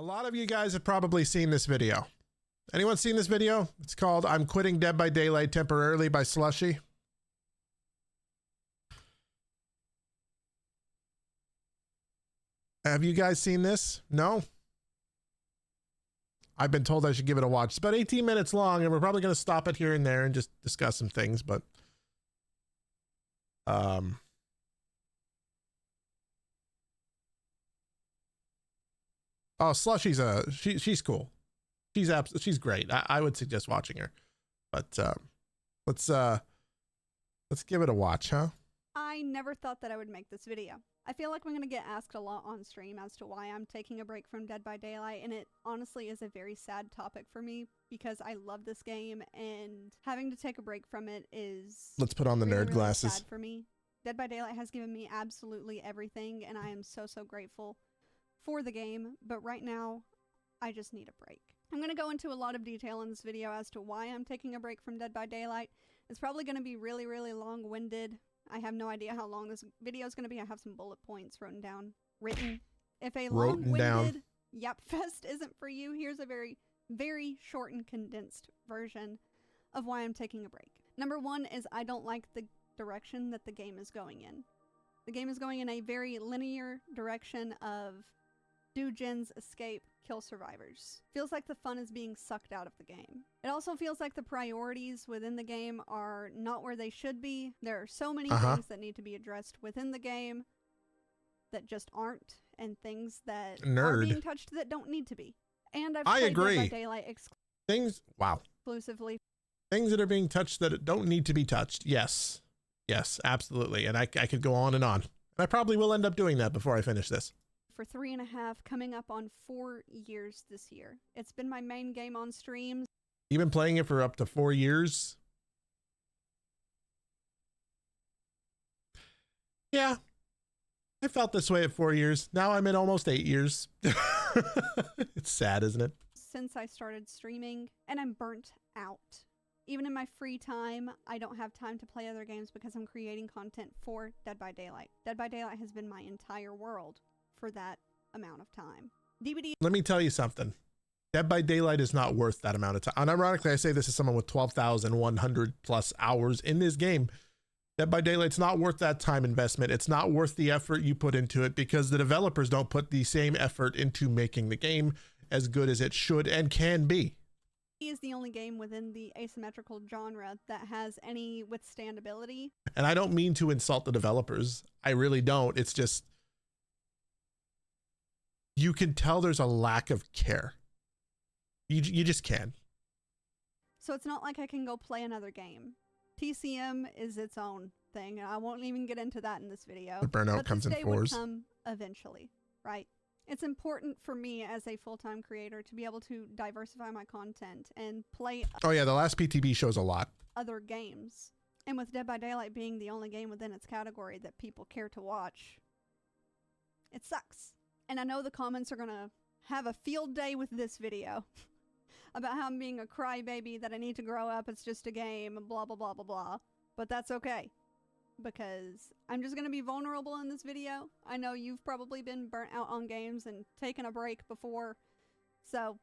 lot of you guys have probably seen this video. Anyone seen this video? It's called I'm Quitting Dead by Daylight Temporarily by Slushy. Have you guys seen this? No? I've been told I should give it a watch. It's about 18 minutes long, and we're probably going to stop it here and there and just discuss some things, but oh, Slushy's she's cool. She's great. I would suggest watching her. But let's give it a watch, huh? I never thought that I would make this video. I feel like I'm going to get asked a lot on stream as to why I'm taking a break from Dead by Daylight, and it honestly is a very sad topic for me because I love this game, and having to take a break from it is Let's put on the really, nerd glasses. sad for me. Dead by Daylight has given me absolutely everything, and I am so grateful for the game, but right now, I just need a break. I'm going to go into a lot of detail in this video as to why I'm taking a break from Dead by Daylight. It's probably going to be really long-winded. I have no idea how long this video is going to be. I have some bullet points written. If a long-winded yap fest isn't for you, here's a very short and condensed version of why I'm taking a break. Number one is I don't like the direction that the game is going in. The game is going in a very linear direction of do gens, escape, kill survivors. Feels like the fun is being sucked out of the game. It also feels like the priorities within the game are not where they should be. There are so many things that need to be addressed within the game that just aren't, and things that are being touched that don't need to be. And I've played Dead by Daylight exclusively. Things that are being touched that don't need to be touched. Yes, absolutely. And I could go on. And I probably will end up doing that before I finish this. For 3.5, coming up on 4 years this year. It's been my main game on streams. You've been playing it for up to 4 years? Yeah. I felt this way at 4 years. Now I'm in almost 8 years. It's sad, isn't it? Since I started streaming, and I'm burnt out. Even in my free time, I don't have time to play other games because I'm creating content for Dead by Daylight. Dead by Daylight has been my entire world for that amount of time. Let me tell you something. Dead by Daylight is not worth that amount of time. And ironically, I say this as someone with 12,100 plus hours in this game. Dead by Daylight's not worth that time investment. It's not worth the effort you put into it because the developers don't put the same effort into making the game as good as it should and can be. He is the only game within the asymmetrical genre that has any withstandability. And I don't mean to insult the developers. I really don't. It's just you can tell there's a lack of care. You just can. So it's not like I can go play another game. TCM is its own thing, and I won't even get into that in this video. The burnout comes in fours. Would come eventually, right? It's important for me as a full-time creator to be able to diversify my content and play. Oh yeah, the last PTB shows a lot. Other games, and with Dead by Daylight being the only game within its category that people care to watch, it sucks. And I know the comments are gonna have a field day with this video about how I'm being a crybaby, that I need to grow up, it's just a game, blah blah blah. But that's okay, because I'm just gonna be vulnerable in this video. I know you've probably been burnt out on games and taken a break before, so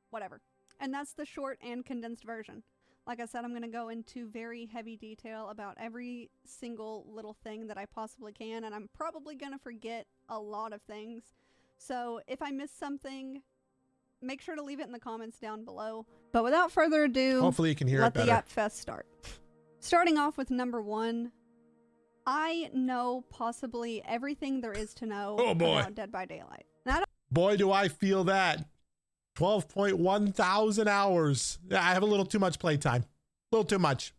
whatever. And that's the short and condensed version. Like I said, I'm gonna go into very heavy detail about every single little thing that I possibly can, and I'm probably gonna forget a lot of things. So if I miss something, make sure to leave it in the comments down below. But without further ado, hopefully you can hear it better. Let the Yap Fest start. Starting off with number one, I know possibly everything there is to know about Dead by Daylight. Boy, do I feel that. 12.1 thousand hours. I have a little too much playtime. A little too much.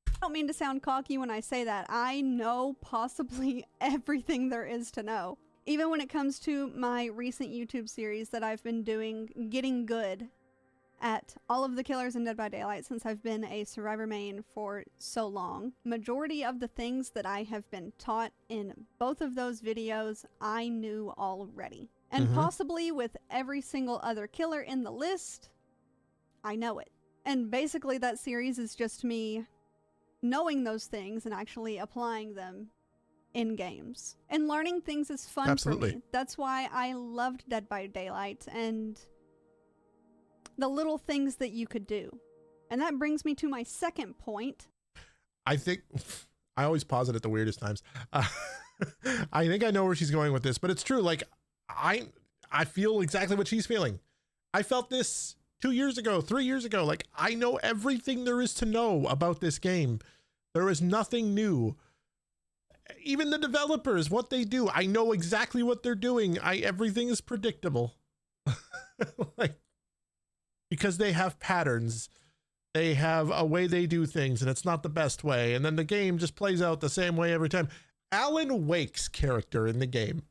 I don't mean to sound cocky when I say that. I know possibly everything there is to know. Even when it comes to my recent YouTube series that I've been doing, getting good at all of the killers in Dead by Daylight since I've been a Survivor main for so long. Majority of the things that I have been taught in both of those videos, I knew already. And possibly with every single other killer in the list, I know it. And basically that series is just me knowing those things and actually applying them in games. And learning things is fun Absolutely. for me. That's why I loved Dead by Daylight and the little things that you could do. And that brings me to my second point. I think I always pause it at the weirdest times. I think I know where she's going with this, but it's true. Like I feel exactly what she's feeling. I felt this 2 years ago, 3 years ago. Like I know everything there is to know about this game. There is nothing new. Even the developers, what they do, I know exactly what they're doing. Everything is predictable. Like, because they have patterns. They have a way they do things, and it's not the best way. And then the game just plays out the same way every time. Alan Wake's character in the game.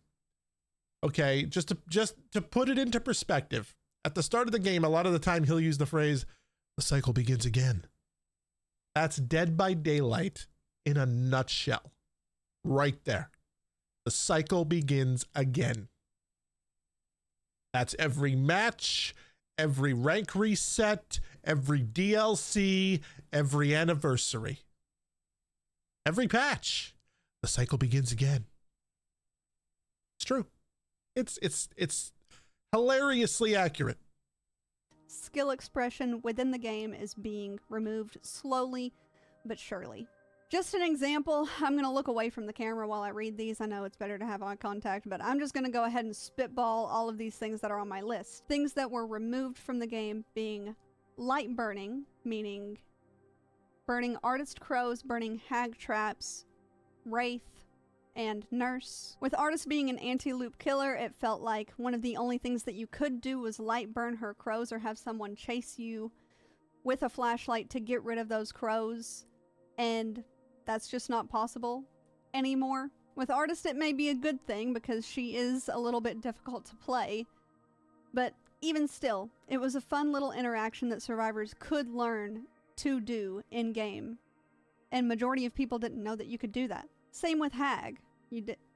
Okay, just to put it into perspective. At the start of the game, a lot of the time he'll use the phrase, "The cycle begins again." That's Dead by Daylight in a nutshell. Right there. The cycle begins again. That's every match, every rank reset, every DLC, every anniversary. Every patch. The cycle begins again. It's true. It's hilariously accurate. Skill expression within the game is being removed slowly but surely. Just an example, I'm going to look away from the camera while I read these. I know it's better to have eye contact, but I'm just going to go ahead and spitball all of these things that are on my list. Things that were removed from the game being light burning, meaning burning artist crows, burning hag traps, wraith, and nurse. With artist being an anti-loop killer, it felt like one of the only things that you could do was light burn her crows or have someone chase you with a flashlight to get rid of those crows, and that's just not possible anymore. With artist, it may be a good thing because she is a little bit difficult to play, but even still, it was a fun little interaction that survivors could learn to do in-game, and majority of people didn't know that you could do that. Same with hag.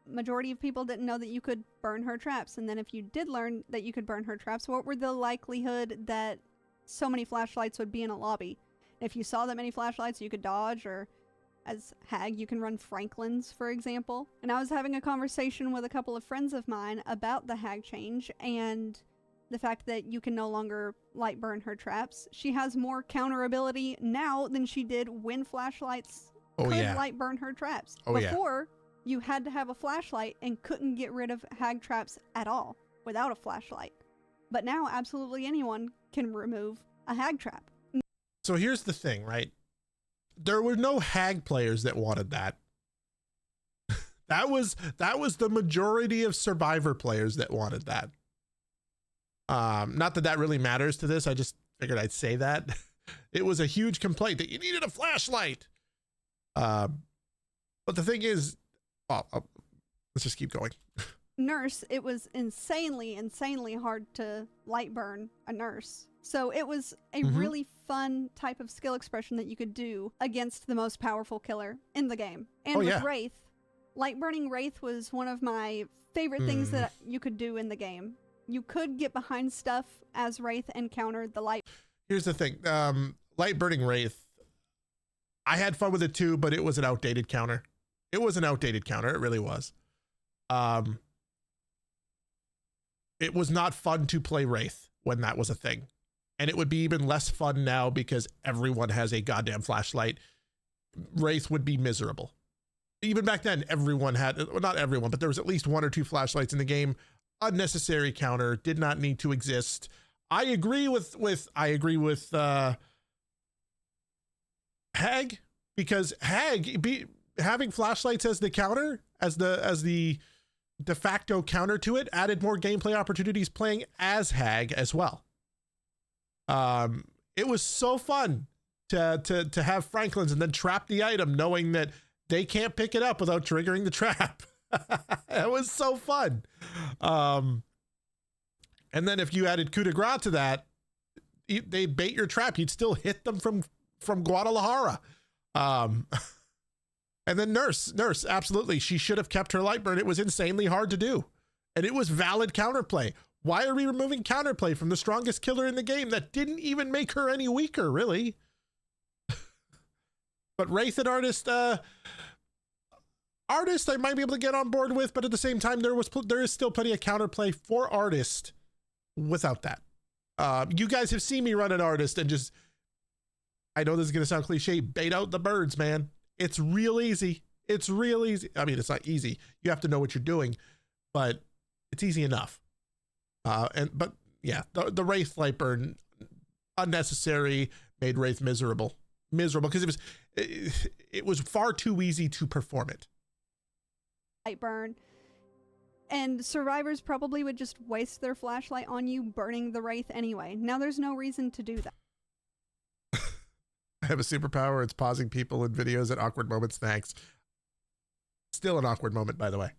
Majority of people didn't know that you could burn her traps, and then if you did learn that you could burn her traps, what were the likelihood that so many flashlights would be in a lobby? If you saw that many flashlights, you could dodge, or as hag, you can run Franklin's, for example. And I was having a conversation with a couple of friends of mine about the hag change and the fact that you can no longer light burn her traps. She has more counter ability now than she did when flashlights could light burn her traps. Before, you had to have a flashlight and couldn't get rid of hag traps at all without a flashlight. But now, absolutely anyone can remove a hag trap. So here's the thing, right? There were no hag players that wanted that. That was the majority of survivor players that wanted that. Not that that really matters to this. I just figured I'd say that. It was a huge complaint that you needed a flashlight. But the thing is, let's just keep going. Nurse, it was insanely hard to light burn a nurse. So it was a really fun type of skill expression that you could do against the most powerful killer in the game. And with Wraith, light burning Wraith was one of my favorite things that you could do in the game. You could get behind stuff as Wraith and counter the light. Here's the thing. Light burning Wraith, I had fun with it too, but it was an outdated counter. It was an outdated counter. It really was. It was not fun to play Wraith when that was a thing. And it would be even less fun now because everyone has a goddamn flashlight. Wraith would be miserable. Even back then, everyone had, well, not everyone, but there was at least 1 or 2 flashlights in the game. Unnecessary counter, did not need to exist. I agree with hag, because hag having flashlights as the counter, as the de facto counter to it, added more gameplay opportunities playing as hag as well. It was so fun to have Franklin's and then trap the item knowing that they can't pick it up without triggering the trap. It was so fun. And then if you added coup de grace to that, they bait your trap, you'd still hit them from Guadalajara. And then nurse, absolutely, she should have kept her light burn. It was insanely hard to do, and it was valid counterplay. Why are we removing counterplay from the strongest killer in the game that didn't even make her any weaker, really? But Wraith and artist, Artist, I might be able to get on board with, but at the same time, there is still plenty of counterplay for Artist without that. You guys have seen me run an Artist and just, I know this is going to sound cliche, bait out the birds, man. It's real easy. It's real easy. I mean, it's not easy. You have to know what you're doing, but it's easy enough. But yeah, the Wraith Lightburn, unnecessary, made Wraith miserable because it was far too easy to perform it. Lightburn, and survivors probably would just waste their flashlight on you burning the Wraith anyway. Now there's no reason to do that. I have a superpower. It's pausing people in videos at awkward moments. Thanks. Still an awkward moment, by the way.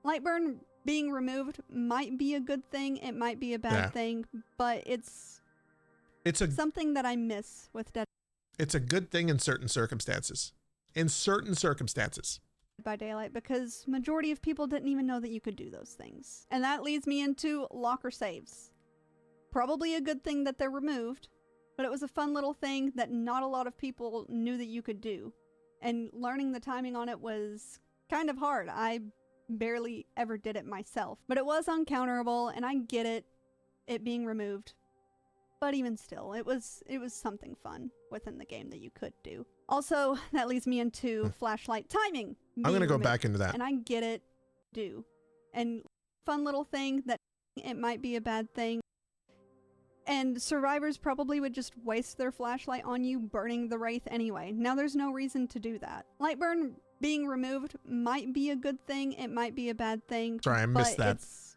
Lightburn being removed might be a good thing. It might be a bad thing, but it's something that I miss with Dead. It's a good thing in certain circumstances. In certain circumstances. By Daylight, because majority of people didn't even know that you could do those things. And that leads me into locker saves. Probably a good thing that they're removed, but it was a fun little thing that not a lot of people knew that you could do. And learning the timing on it was kind of hard. I barely ever did it myself, but it was uncounterable, and I get it being removed. But even still, it was something fun within the game that you could do. Also, that leads me into flashlight timing. I'm going to go back into that. And I get it, do. And fun little thing that it might be a bad thing. And survivors probably would just waste their flashlight on you burning the Wraith anyway. Now there's no reason to do that. Lightburn being removed might be a good thing. It might be a bad thing. Sorry, I missed that. It's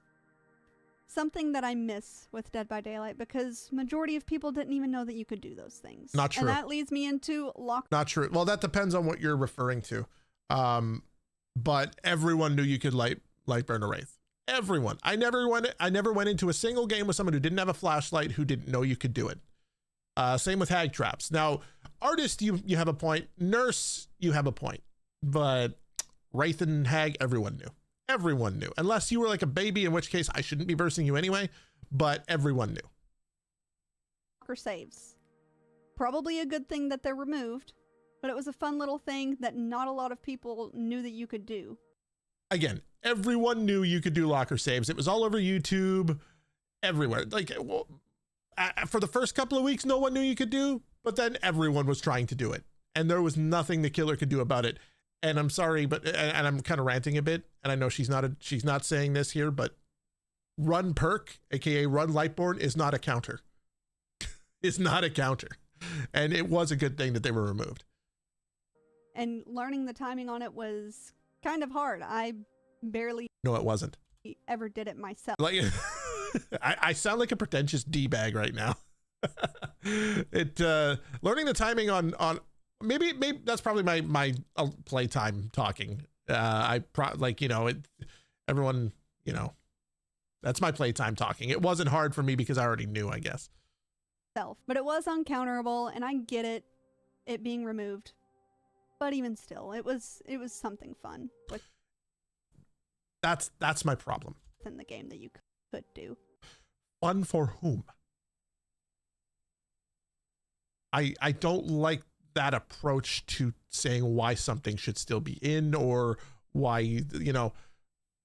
something that I miss with Dead by Daylight because majority of people didn't even know that you could do those things. Not true. And that leads me into Not true. Well, that depends on what you're referring to. But everyone knew you could light burn a Wraith. Everyone. I never went into a single game with someone who didn't have a flashlight who didn't know you could do it. Same with hag traps. Now, Artist, you have a point. Nurse, you have a point. But Wraith and hag, everyone knew. Everyone knew. Unless you were like a baby, in which case I shouldn't be versing you anyway, but everyone knew. Locker saves. Probably a good thing that they're removed, but it was a fun little thing that not a lot of people knew that you could do. Again, everyone knew you could do locker saves. It was all over YouTube, everywhere. Like, well, for the first couple of weeks, no one knew you could do, but then everyone was trying to do it. And there was nothing the killer could do about it. And I'm sorry, but, and I'm kind of ranting a bit, and I know she's not saying this here, but run perk, aka run Lightborn, is not a counter. It's not a counter. And it was a good thing that they were removed. And learning the timing on it was kind of hard. I barely No, it wasn't. Ever did it myself. Like I sound like a pretentious D-bag right now. Learning the timing on maybe that's probably my playtime talking. Everyone, that's my playtime talking. It wasn't hard for me because I already knew, I guess. But it was uncounterable, and I get it being removed. But even still, it was something fun with. That's my problem. In the game that you could do. Fun for whom? I don't like that approach to saying why something should still be in, or why,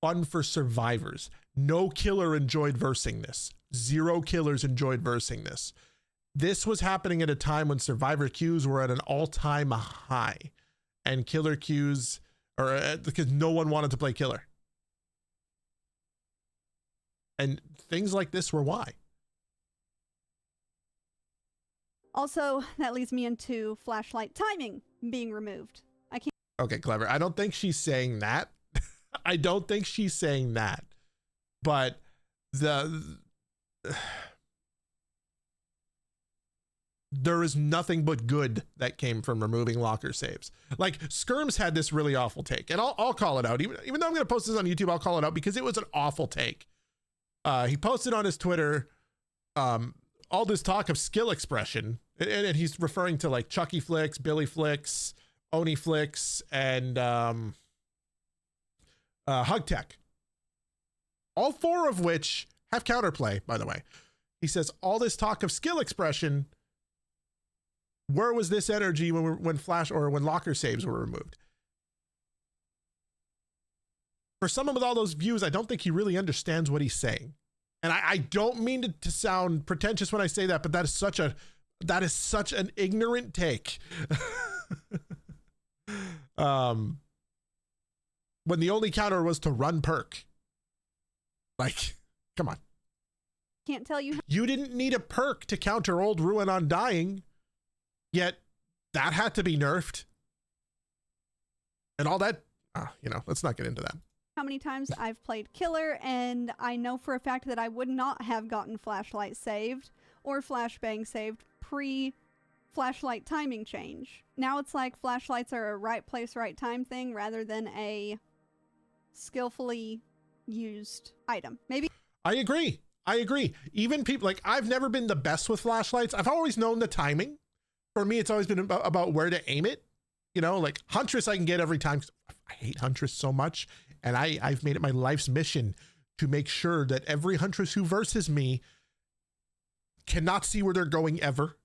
fun for survivors. No killer enjoyed versing this. 0 killers enjoyed versing this. This was happening at a time when survivor queues were at an all-time high, and killer queues, because no one wanted to play killer. And things like this were why. Also, that leads me into flashlight timing being removed. I can't. Okay, clever. I don't think she's saying that. I don't think she's saying that. But there is nothing but good that came from removing locker saves. Like, Skirms had this really awful take, and I'll call it out. Even though I'm going to post this on YouTube, I'll call it out because it was an awful take. He posted on his Twitter all this talk of skill expression, and he's referring to like Chucky Flicks, Billy Flicks, Oni Flicks, and Hug Tech. All 4 of which have counterplay, by the way. He says all this talk of skill expression. Where was this energy when flash or when locker saves were removed? for someone with all those views, I don't think he really understands what he's saying. And I don't mean to sound pretentious when I say that, but that is such an ignorant take. When the only counter was to run perk. Like, come on. Can't tell you. You didn't need a perk to counter old Ruin Undying, yet that had to be nerfed. And all that, let's not get into that. How many times I've played Killer, and I know for a fact that I would not have gotten Flashlight saved or Flashbang saved pre-Flashlight timing change. Now it's like flashlights are a right place, right time thing rather than a skillfully used item. Maybe. I agree. Even people, like, I've never been the best with flashlights. I've always known the timing. For me, it's always been about where to aim it. Like Huntress I can get every time. I hate Huntress so much. And I've made it my life's mission to make sure that every Huntress who versus me cannot see where they're going ever.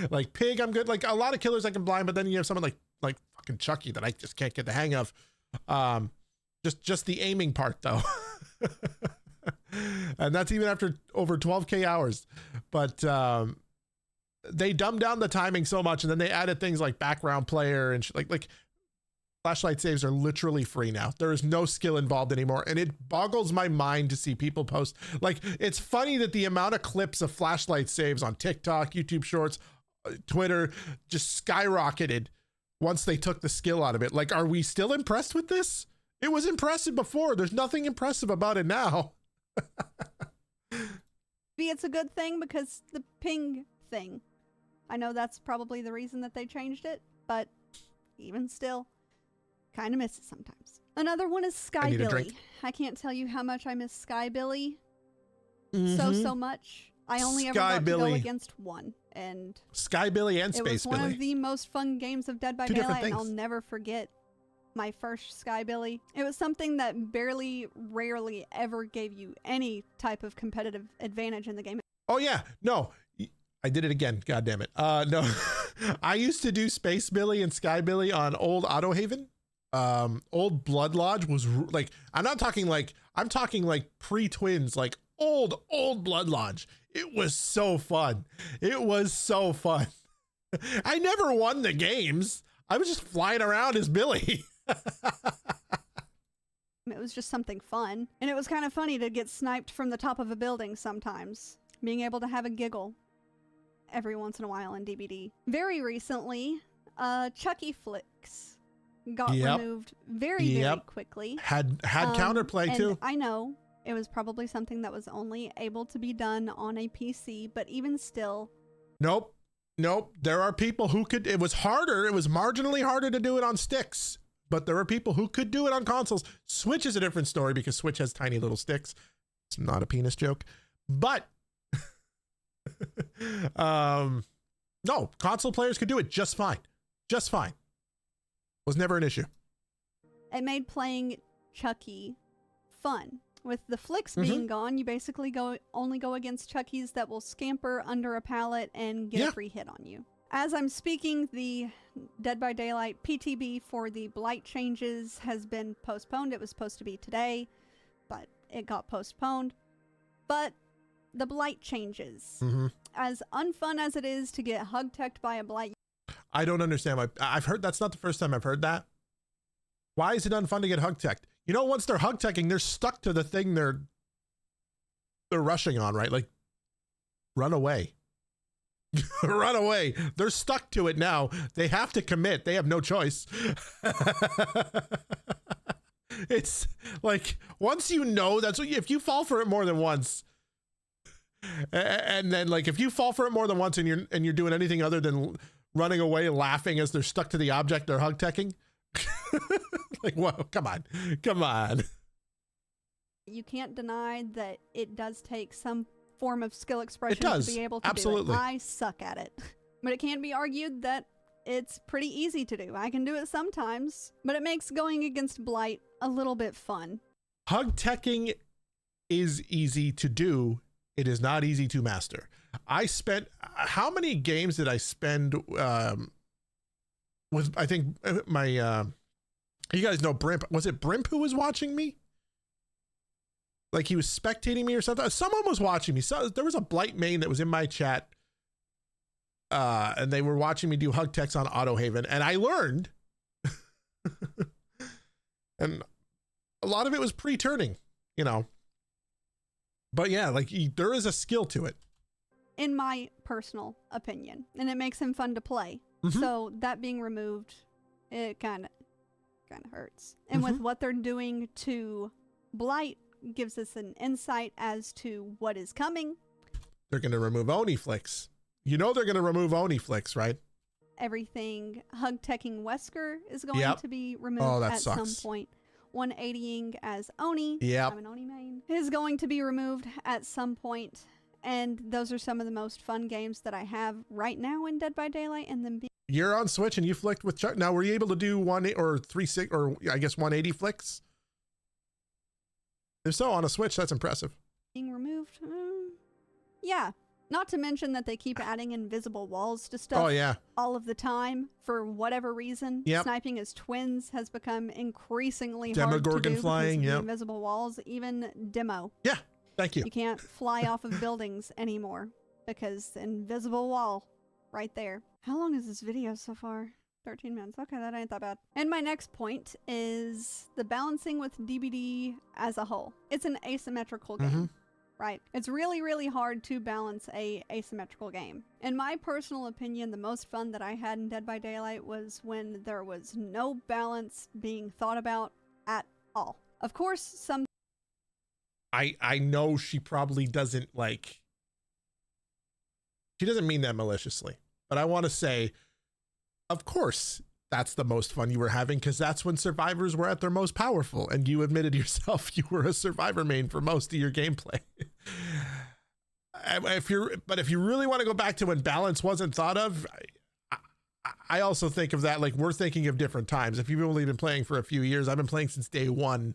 Like Pig, I'm good. Like a lot of killers I can blind, but then you have someone like fucking Chucky that I just can't get the hang of. Just the aiming part though. And that's even after over 12K hours. But they dumbed down the timing so much, and then they added things like background player and like flashlight saves are literally free now. There is no skill involved anymore. And it boggles my mind to see people post. Like, it's funny that the amount of clips of flashlight saves on TikTok, YouTube Shorts, Twitter just skyrocketed once they took the skill out of it. Like, are we still impressed with this? It was impressive before. There's nothing impressive about it now. Maybe it's a good thing because the ping thing. I know that's probably the reason that they changed it, but even still, kind of miss it sometimes. Another one is Sky Billy. I can't tell you how much I miss Sky Billy. So much. I only ever got to go against one. And Sky Billy and Space Billy. It was one of the most fun games of Dead by Daylight, and I'll never forget my first Sky Billy. It was something that rarely ever gave you any type of competitive advantage in the game. Oh yeah, no, I did it again. God damn it. No, I used to do Space Billy and Sky Billy on old Autohaven. Old Blood Lodge was like, I'm talking like pre-twins, like old Blood Lodge. It was so fun. I never won the games. I was just flying around as Billy. It was just something fun. And it was kind of funny to get sniped from the top of a building sometimes. Being able to have a giggle every once in a while in DBD. Very recently, Chucky Flicks got removed very quickly. Had counterplay too. I know it was probably something that was only able to be done on a PC, but even still. Nope. There are people who could. It was harder. It was marginally harder to do it on sticks, but there are people who could do it on consoles. Switch is a different story because Switch has tiny little sticks. It's not a penis joke, but no, console players could do it just fine. Was never an issue. It made playing Chucky fun. With the flicks being gone, you basically only go against Chuckies that will scamper under a pallet and get a free hit on you. As I'm speaking, the Dead by Daylight PTB for the Blight changes has been postponed. It was supposed to be today, but it got postponed. But the Blight changes, as unfun as it is to get hug-teched by a Blight. I don't understand why. I've heard that's not the first time I've heard that. Why is it unfun to get hug-teched? Once they're hug-teching, they're stuck to the thing they're rushing on, right? Like, run away. Run away. They're stuck to it now. They have to commit. They have no choice. It's like, once that's what if you fall for it more than once, and then like if you fall for it more than once and you're doing anything other than running away laughing as they're stuck to the object they're hug-teching, like, whoa, come on. You can't deny that it does take some form of skill expression to be able to Absolutely. do it. I suck at it. But it can't be argued that it's pretty easy to do. I can do it sometimes, but it makes going against Blight a little bit fun. Hug-teching is easy to do. It is not easy to master. How many games did I spend with, I think my You guys know Brimp. Was it Brimp who was watching me? Like he was spectating me or something. Someone was watching me. So there was a Blight main that was in my chat. And they were watching me do hug techs on Autohaven. And I learned. And a lot of it was pre-turning, you know. But yeah, like there is a skill to it. In my personal opinion. And it makes him fun to play. So that being removed, it kind of hurts. And with what they're doing to Blight, gives us an insight as to what is coming. They're going to remove Oni Flicks. You know they're going to remove Oni Flicks, right? Everything hug teching Wesker is going to be removed at some point. 180ing as Oni, I'm an Oni main, is going to be removed at some point. And those are some of the most fun games that I have right now in Dead by Daylight. And then you're on Switch and you flicked with Chuck. Now, were you able to do 180 flicks? If so, on a Switch, that's impressive. Being removed? Yeah. Not to mention that they keep adding invisible walls to stuff all of the time for whatever reason. Sniping as twins has become increasingly hard to do flying, because of the invisible walls. Even demo. Yeah, thank you. You can't fly off of buildings anymore because the invisible wall right there. How long is this video so far? 13 minutes. Okay, that ain't that bad. And my next point is the balancing with DBD as a whole. It's an asymmetrical game, right? It's really, really hard to balance a asymmetrical game. In my personal opinion, the most fun that I had in Dead by Daylight was when there was no balance being thought about at all. Of course, some... I know she probably doesn't like... She doesn't mean that maliciously, but I want to say... Of course, that's the most fun you were having because that's when survivors were at their most powerful, and you admitted yourself you were a survivor main for most of your gameplay. If you really want to go back to when balance wasn't thought of, I also think of that like we're thinking of different times. If you've only been playing for a few years, I've been playing since day one.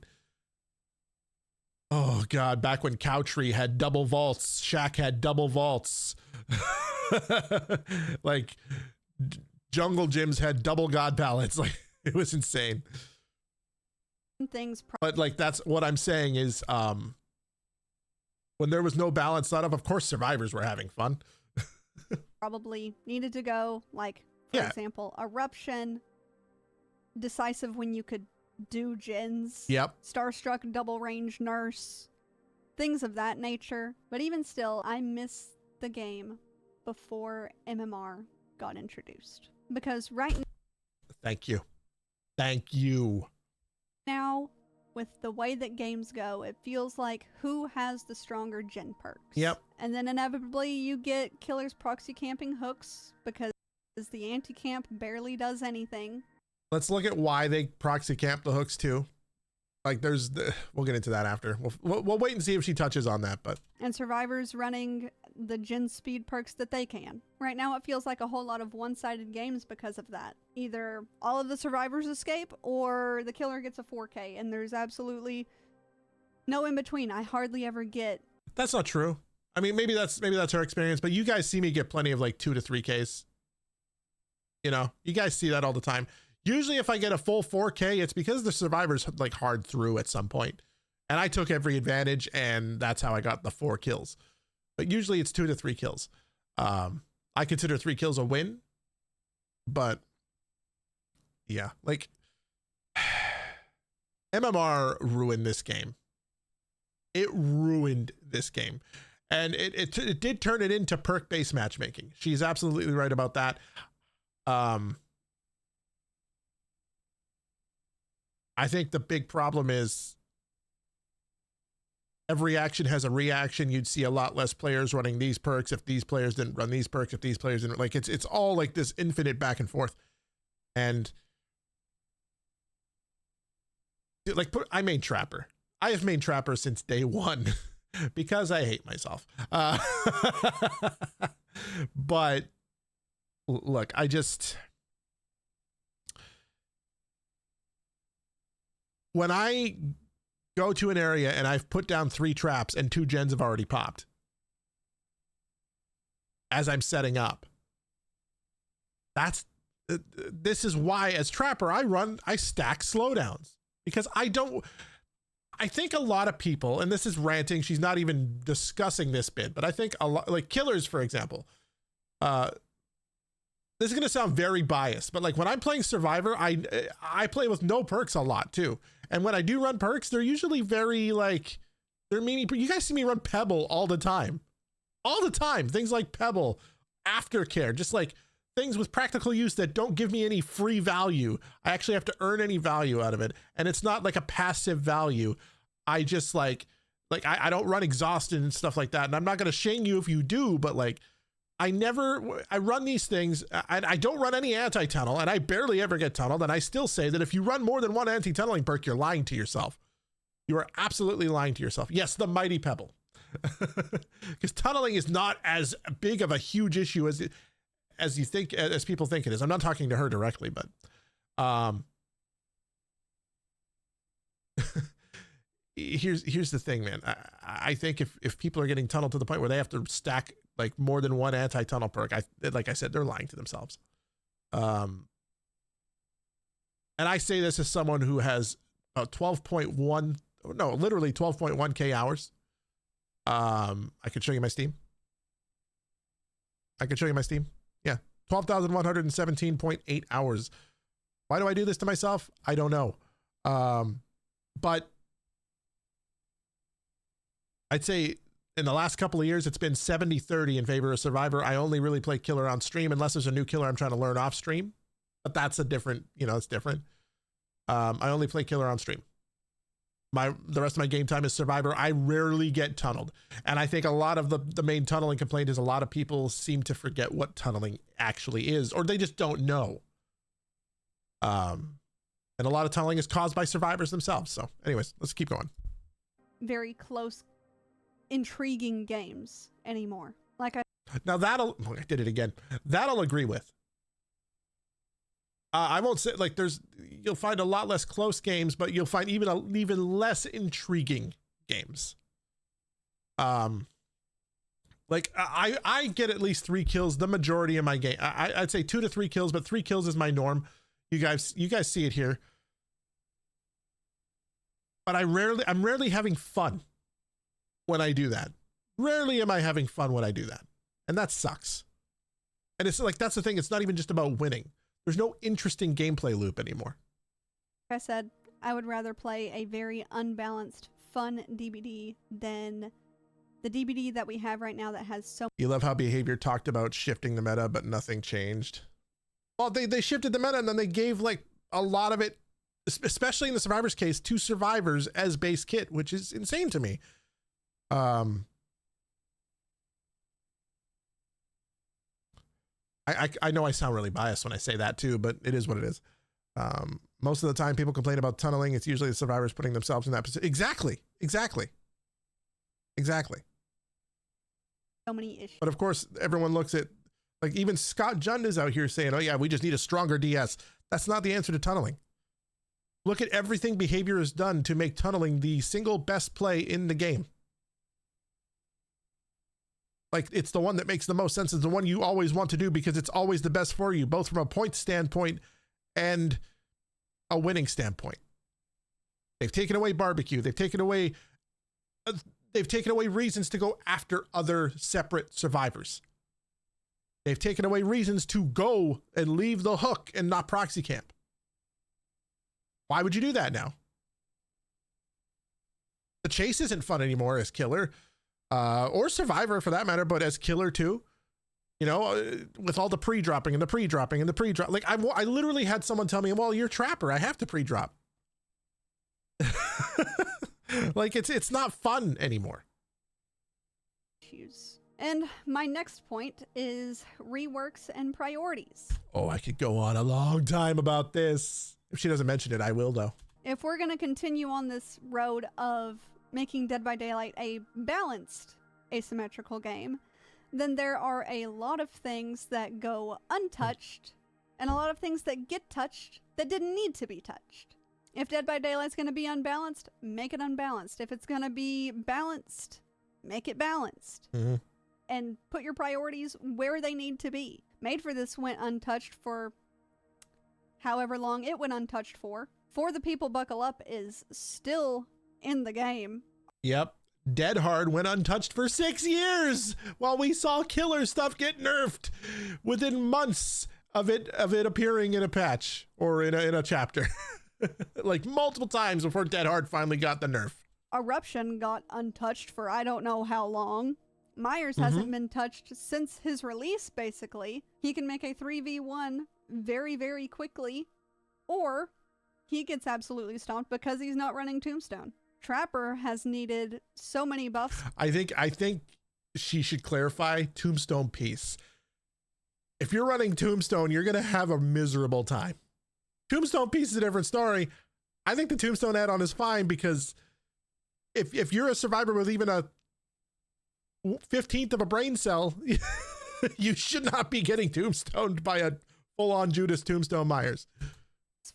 Oh God, back when Cowtree had double vaults, Shaq had double vaults, like. Jungle gyms had double god palettes. Like it was insane. But like that's what I'm saying is when there was no balance thought of course survivors were having fun. Probably needed to go like for example, eruption, decisive when you could do gens. Starstruck, double range nurse, things of that nature. But even still, I miss the game before MMR got introduced. Because right now... Thank you. Now, with the way that games go, it feels like who has the stronger gen perks. And then inevitably you get killers proxy camping hooks because the anti-camp barely does anything. Let's look at why they proxy camp the hooks too. Like we'll get into that after. We'll wait and see if she touches on that, but... And survivors running the gen speed perks that they can. Right now it feels like a whole lot of one-sided games because of that. Either all of the survivors escape or the killer gets a 4K and there's absolutely no in between. I hardly ever get... That's not true. I mean, maybe that's her experience, but you guys see me get plenty of like 2 to 3Ks. You know, you guys see that all the time. Usually if I get a full 4K, it's because the survivors like hard through at some point. And I took every advantage and that's how I got the 4 kills. But usually it's 2 to 3 kills. I consider 3 kills a win, but yeah, like MMR ruined this game. It ruined this game. And it did turn it into perk-based matchmaking. She's absolutely right about that. I think the big problem is every action has a reaction. You'd see a lot less players running these perks if these players didn't run these perks, if these players didn't, like it's all like this infinite back and forth. And like I main Trapper. I have main Trapper since day one because I hate myself. But look, when I go to an area and I've put down 3 traps and 2 gens have already popped as I'm setting up, that's this is why as Trapper, I stack slowdowns because I think a lot of people, and this is ranting, she's not even discussing this bit, but I think a lot, like killers, for example, this is going to sound very biased, but like when I'm playing Survivor, I play with no perks a lot too. And when I do run perks, they're usually very like, they're meaning, you guys see me run Pebble all the time. Things like Pebble, Aftercare, just like things with practical use that don't give me any free value. I actually have to earn any value out of it. And it's not like a passive value. I just like I don't run exhausted and stuff like that. And I'm not going to shame you if you do, but like, I run these things. I don't run any anti-tunnel and I barely ever get tunneled. And I still say that if you run more than one anti-tunneling perk, you're lying to yourself. You are absolutely lying to yourself. Yes, the Mighty Pebble. Because tunneling is not as big of a huge issue as you think, as people think it is. I'm not talking to her directly, but here's the thing, man. I think if people are getting tunneled to the point where they have to stack like more than one anti-tunnel perk, like I said, they're lying to themselves. And I say this as someone who has about 12.1K hours. I could show you my Steam. Yeah. 12,117.8 hours. Why do I do this to myself? I don't know. But I'd say in the last couple of years, it's been 70-30 in favor of Survivor. I only really play killer on stream unless there's a new killer I'm trying to learn off stream, but that's a different, it's different. I only play killer on stream. The rest of my game time is Survivor. I rarely get tunneled. And I think a lot of the main tunneling complaint is a lot of people seem to forget what tunneling actually is, or they just don't know. And a lot of tunneling is caused by survivors themselves. So anyways, let's keep going. Very close, intriguing games anymore. I did it again. That'll agree with. I won't say like you'll find a lot less close games, but you'll find even less intriguing games. Like I get at least 3 kills the majority of my game. I'd say 2 to 3 kills, but 3 kills is my norm. You guys see it here. But I'm rarely having fun when I do that. Rarely am I having fun when I do that. And that sucks. And it's like, that's the thing. It's not even just about winning. There's no interesting gameplay loop anymore. Like I said, I would rather play a very unbalanced, fun DBD than the DBD that we have right now that has so... You love how Behavior talked about shifting the meta, but nothing changed. Well, they shifted the meta and then they gave like a lot of it, especially in the Survivor's case, to survivors as base kit, which is insane to me. I know I sound really biased when I say that too, but it is what it is. Most of the time people complain about tunneling. It's usually the survivors putting themselves in that position. Exactly. So many issues. But of course, everyone looks at, like even Scott Jund is out here saying, oh yeah, we just need a stronger DS. That's not the answer to tunneling. Look at everything Behavior has done to make tunneling the single best play in the game. Like it's the one that makes the most sense. It's the one you always want to do because it's always the best for you, both from a point standpoint and a winning standpoint. They've taken away barbecue. They've taken away reasons to go after other separate survivors. They've taken away reasons to go and leave the hook and not proxy camp. Why would you do that now? The chase isn't fun anymore as killer. Or survivor for that matter, but as killer too, with all the pre-dropping and the pre-dropping and the pre-drop. Like I literally had someone tell me, well, you're Trapper, I have to pre-drop. Like it's not fun anymore. And my next point is reworks and priorities. Oh, I could go on a long time about this. If she doesn't mention it, I will though. If we're going to continue on this road of making Dead by Daylight a balanced asymmetrical game, then there are a lot of things that go untouched and a lot of things that get touched that didn't need to be touched. If Dead by Daylight's going to be unbalanced, make it unbalanced. If it's going to be balanced, make it balanced. Mm-hmm. And put your priorities where they need to be. Made for This went untouched for however long it went untouched for. For the People Buckle Up is still in the game. Yep. Dead Hard went untouched for 6 years while we saw killer stuff get nerfed within months of it appearing in a patch or in a chapter. Like multiple times before Dead Hard finally got the nerf. Eruption got untouched for I don't know how long. Myers hasn't been touched since his release, basically. He can make a 3v1 very, very quickly, or he gets absolutely stomped because he's not running Tombstone. Trapper has needed so many buffs. I think she should clarify Tombstone piece. If you're running Tombstone, you're going to have a miserable time. Tombstone piece is a different story. I think the Tombstone add-on is fine because if you're a survivor with even a 15th of a brain cell, you should not be getting tombstoned by a full-on Judas Tombstone Myers.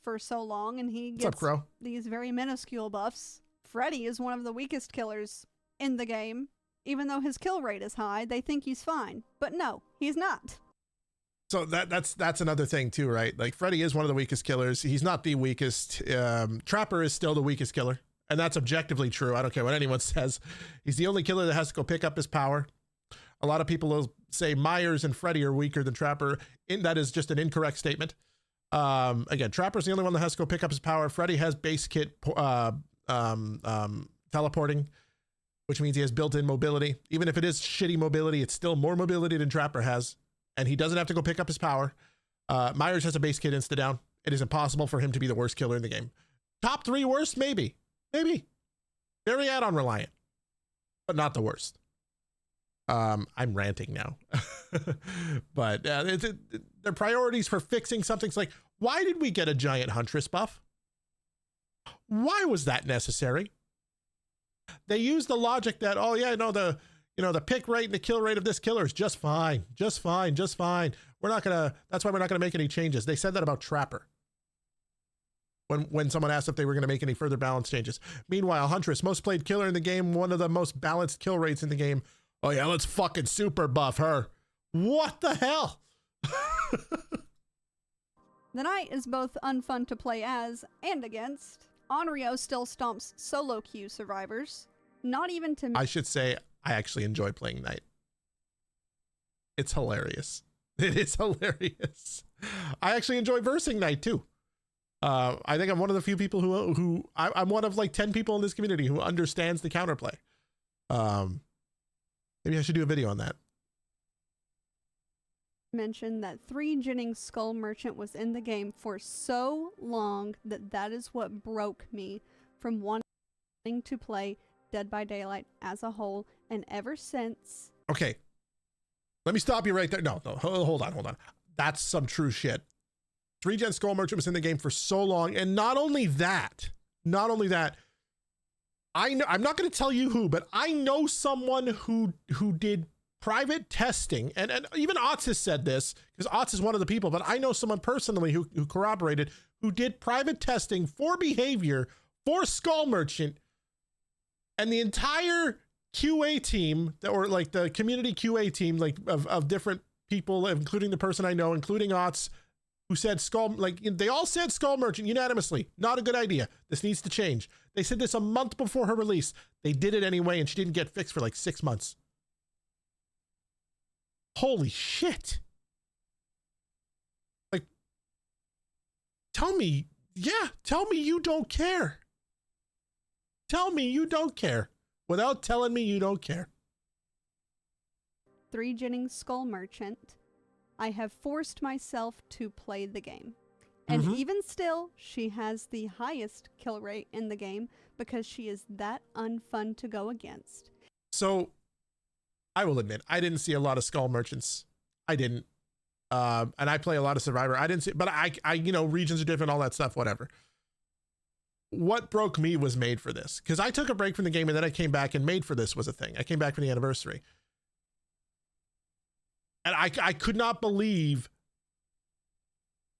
For so long, and he What's up, gets Crow? these very minuscule buffs. Freddy is one of the weakest killers in the game. Even though his kill rate is high, they think he's fine. But no, he's not. So that's another thing too, right? Like Freddy is one of the weakest killers. He's not the weakest. Trapper is still the weakest killer. And that's objectively true. I don't care what anyone says. He's the only killer that has to go pick up his power. A lot of people will say Myers and Freddy are weaker than Trapper. That is just an incorrect statement. Again, Trapper's the only one that has to go pick up his power. Freddy has base kit teleporting, which means he has built-in mobility. Even if it is shitty mobility, it's still more mobility than Trapper has. And he doesn't have to go pick up his power. Myers has a base kit insta-down. It is impossible for him to be the worst killer in the game. Top 3 worst? Maybe. Very add-on reliant, but not the worst. I'm ranting now. But their priorities for fixing something's like, why did we get a giant Huntress buff? Why was that necessary? They used the logic that, oh yeah, no, the pick rate and the kill rate of this killer is just fine. That's why we're not gonna make any changes. They said that about Trapper. When someone asked if they were going to make any further balance changes. Meanwhile, Huntress, most played killer in the game, one of the most balanced kill rates in the game. Oh yeah, let's fucking super buff her. What the hell? The Knight is both unfun to play as and against. Onryo still stomps solo queue survivors. Not even to... I should say, I actually enjoy playing Knight. It's hilarious. It is hilarious. I actually enjoy versing Knight too. I think I'm one of the few people who I'm one of like 10 people in this community who understands the counterplay. Maybe I should do a video on that. Mentioned that 3 Jennings Skull Merchant was in the game for so long that is what broke me from wanting to play Dead by Daylight as a whole, and ever since... Okay. Let me stop you right there. No, hold on. That's some true shit. 3 Gen Skull Merchant was in the game for so long, and not only that, I know, I'm not going to tell you who, but I know someone who did private testing, and even Otz has said this, because Otz is one of the people, but I know someone personally who corroborated, who did private testing for behavior for Skull Merchant, and the entire QA team, or like the community QA team, like of different people, including the person I know, including Otz, who said they all said Skull Merchant unanimously. Not a good idea. This needs to change. They said this a month before her release. They did it anyway, and she didn't get fixed for like 6 months. Holy shit. Like, tell me you don't care. Tell me you don't care. Without telling me you don't care. 3 Jennings Skull Merchant, I have forced myself to play the game. And even still, she has the highest kill rate in the game because she is that unfun to go against. So, I will admit, I didn't see a lot of Skull Merchants. I didn't. And I play a lot of Survivor. I didn't see, but I regions are different, all that stuff, whatever. What broke me was Made for This. Because I took a break from the game and then I came back, and Made for This was a thing. I came back for the anniversary. And I could not believe,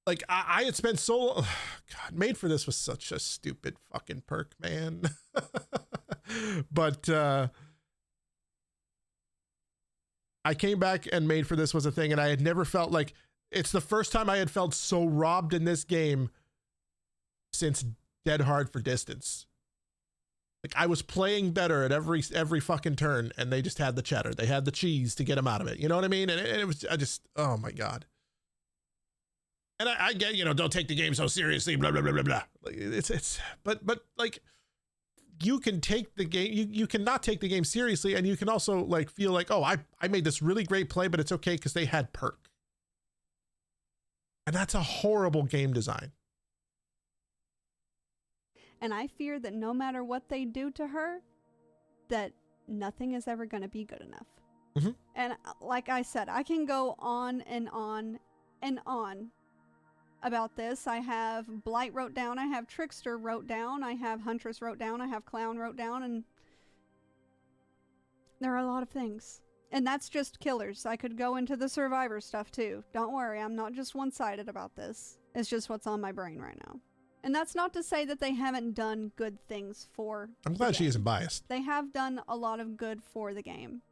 like, I had spent so, God, Made for This was such a stupid fucking perk, man. But I came back and Made for This was a thing, and I had never felt like, it's the first time I had felt so robbed in this game since Dead Hard for Distance. Like, I was playing better at every fucking turn, and they just had the cheddar. They had the cheese to get him out of it. You know what I mean? And it was, oh my God. And I get, don't take the game so seriously, blah, blah, blah, blah, blah. But like, you can take the game, you cannot take the game seriously, and you can also like feel like, oh, I made this really great play, but it's okay because they had perk. And that's a horrible game design. And I fear that no matter what they do to her, that nothing is ever going to be good enough. Mm-hmm. And like I said, I can go on and on and on about this. I have Blight wrote down, I have Trickster wrote down, I have Huntress wrote down, I have Clown wrote down, and there are a lot of things. And that's just killers. I could go into the survivor stuff too. Don't worry, I'm not just one-sided about this. It's just what's on my brain right now. And that's not to say that they haven't done good things for I'm glad she isn't biased. They have done a lot of good for the game.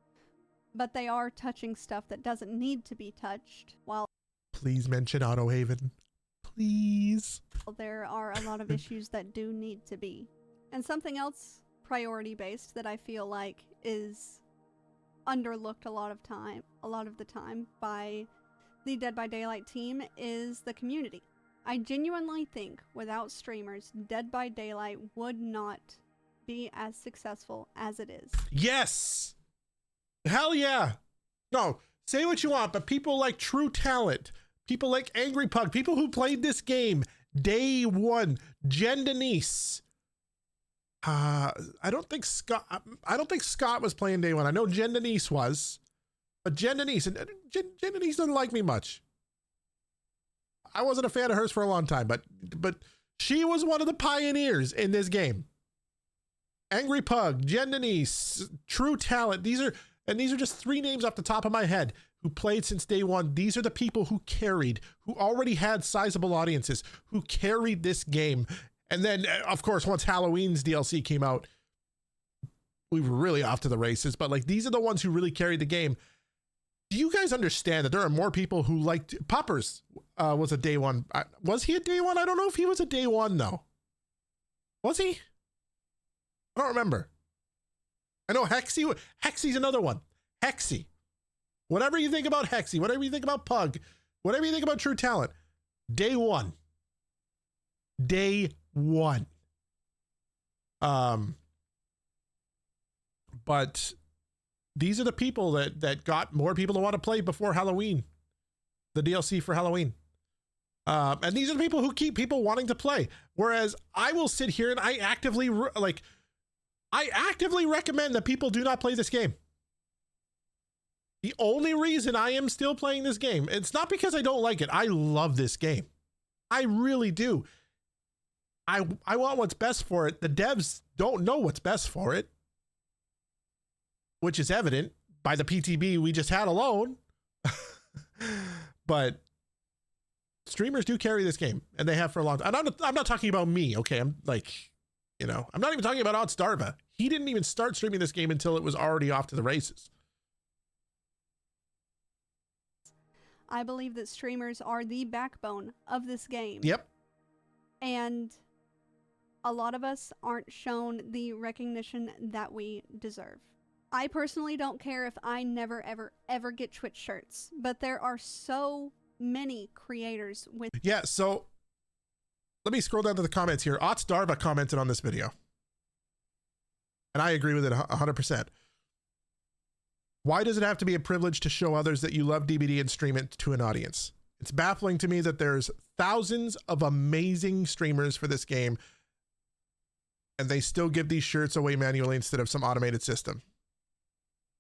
But they are touching stuff that doesn't need to be touched, while Please mention Auto Haven. Please. There are a lot of issues that do need to be. And something else priority-based that I feel like is underlooked a lot of the time by the Dead by Daylight team is the community. I genuinely think without streamers, Dead by Daylight would not be as successful as it is. Yes! Hell yeah! No, say what you want, but people like True Talent, people like Angry Pug, people who played this game day one, Jen Denise. I don't think Scott was playing day one. I know Jen Denise was, but Jen Denise doesn't like me much. I wasn't a fan of hers for a long time, but she was one of the pioneers in this game. Angry Pug, Jen Denise, True Talent. These are just three names off the top of my head who played since day one. These are the people who already had sizable audiences, who carried this game. And then, of course, once Halloween's DLC came out, we were really off to the races. But like, these are the ones who really carried the game. Do you guys understand that there are more people who liked Poppers? Was a day one. Was he a day one? I don't know if he was a day one though. Was he? I don't remember. I know Hexy's another one. Hexy. Whatever you think about Hexy, whatever you think about Pug, whatever you think about True Talent, day one. Day one. But these are the people that got more people to want to play before Halloween, the DLC for Halloween. And these are the people who keep people wanting to play. Whereas I will sit here and I actively recommend that people do not play this game. The only reason I am still playing this game, it's not because I don't like it. I love this game. I really do. I want what's best for it. The devs don't know what's best for it, which is evident by the PTB we just had alone. But streamers do carry this game, and they have for a long time. And I'm not talking about me, okay? I'm like, I'm not even talking about Otstarva. He didn't even start streaming this game until it was already off to the races. I believe that streamers are the backbone of this game. Yep. And a lot of us aren't shown the recognition that we deserve. I personally don't care if I never, ever, ever get Twitch shirts, but there are so many creators with... Yeah, so let me scroll down to the comments here. Otstarva commented on this video. And I agree with it 100%. Why does it have to be a privilege to show others that you love DBD and stream it to an audience? It's baffling to me that there's thousands of amazing streamers for this game, and they still give these shirts away manually instead of some automated system.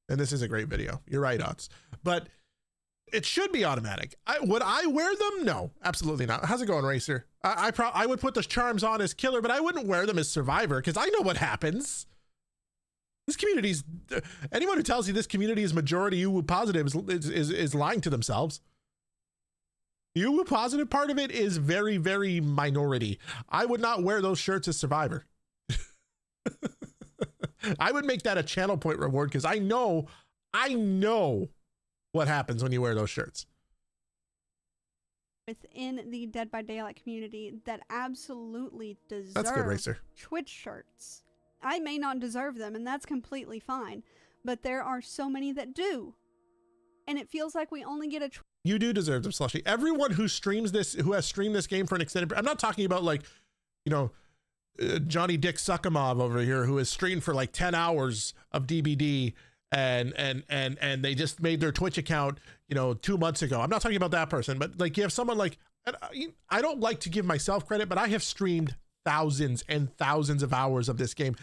And this is a great video. You're right, Ots. But it should be automatic. Would I wear them? No, absolutely not. How's it going, Racer? I would put the charms on as killer, but I wouldn't wear them as survivor because I know what happens. This community's... anyone who tells you this community is majority UWU positive is lying to themselves. UWU positive part of it is very, very minority. I would not wear those shirts as survivor. I would make that a channel point reward because I know what happens when you wear those shirts. within the Dead by Daylight community that absolutely deserve That's good, Racer. Twitch shirts. I may not deserve them, and that's completely fine, but there are so many that do. And it feels like we only get a... You do deserve them, Slushy. Everyone who streams this, who has streamed this game for an extended... I'm not talking about, like, you know, Johnny Dick Suckamov over here who has streamed for like 10 hours of DBD and they just made their Twitch account, you know, 2 months ago. I'm not talking about that person, but like you have someone like, I don't like to give myself credit, but I have streamed thousands and thousands of hours of this game.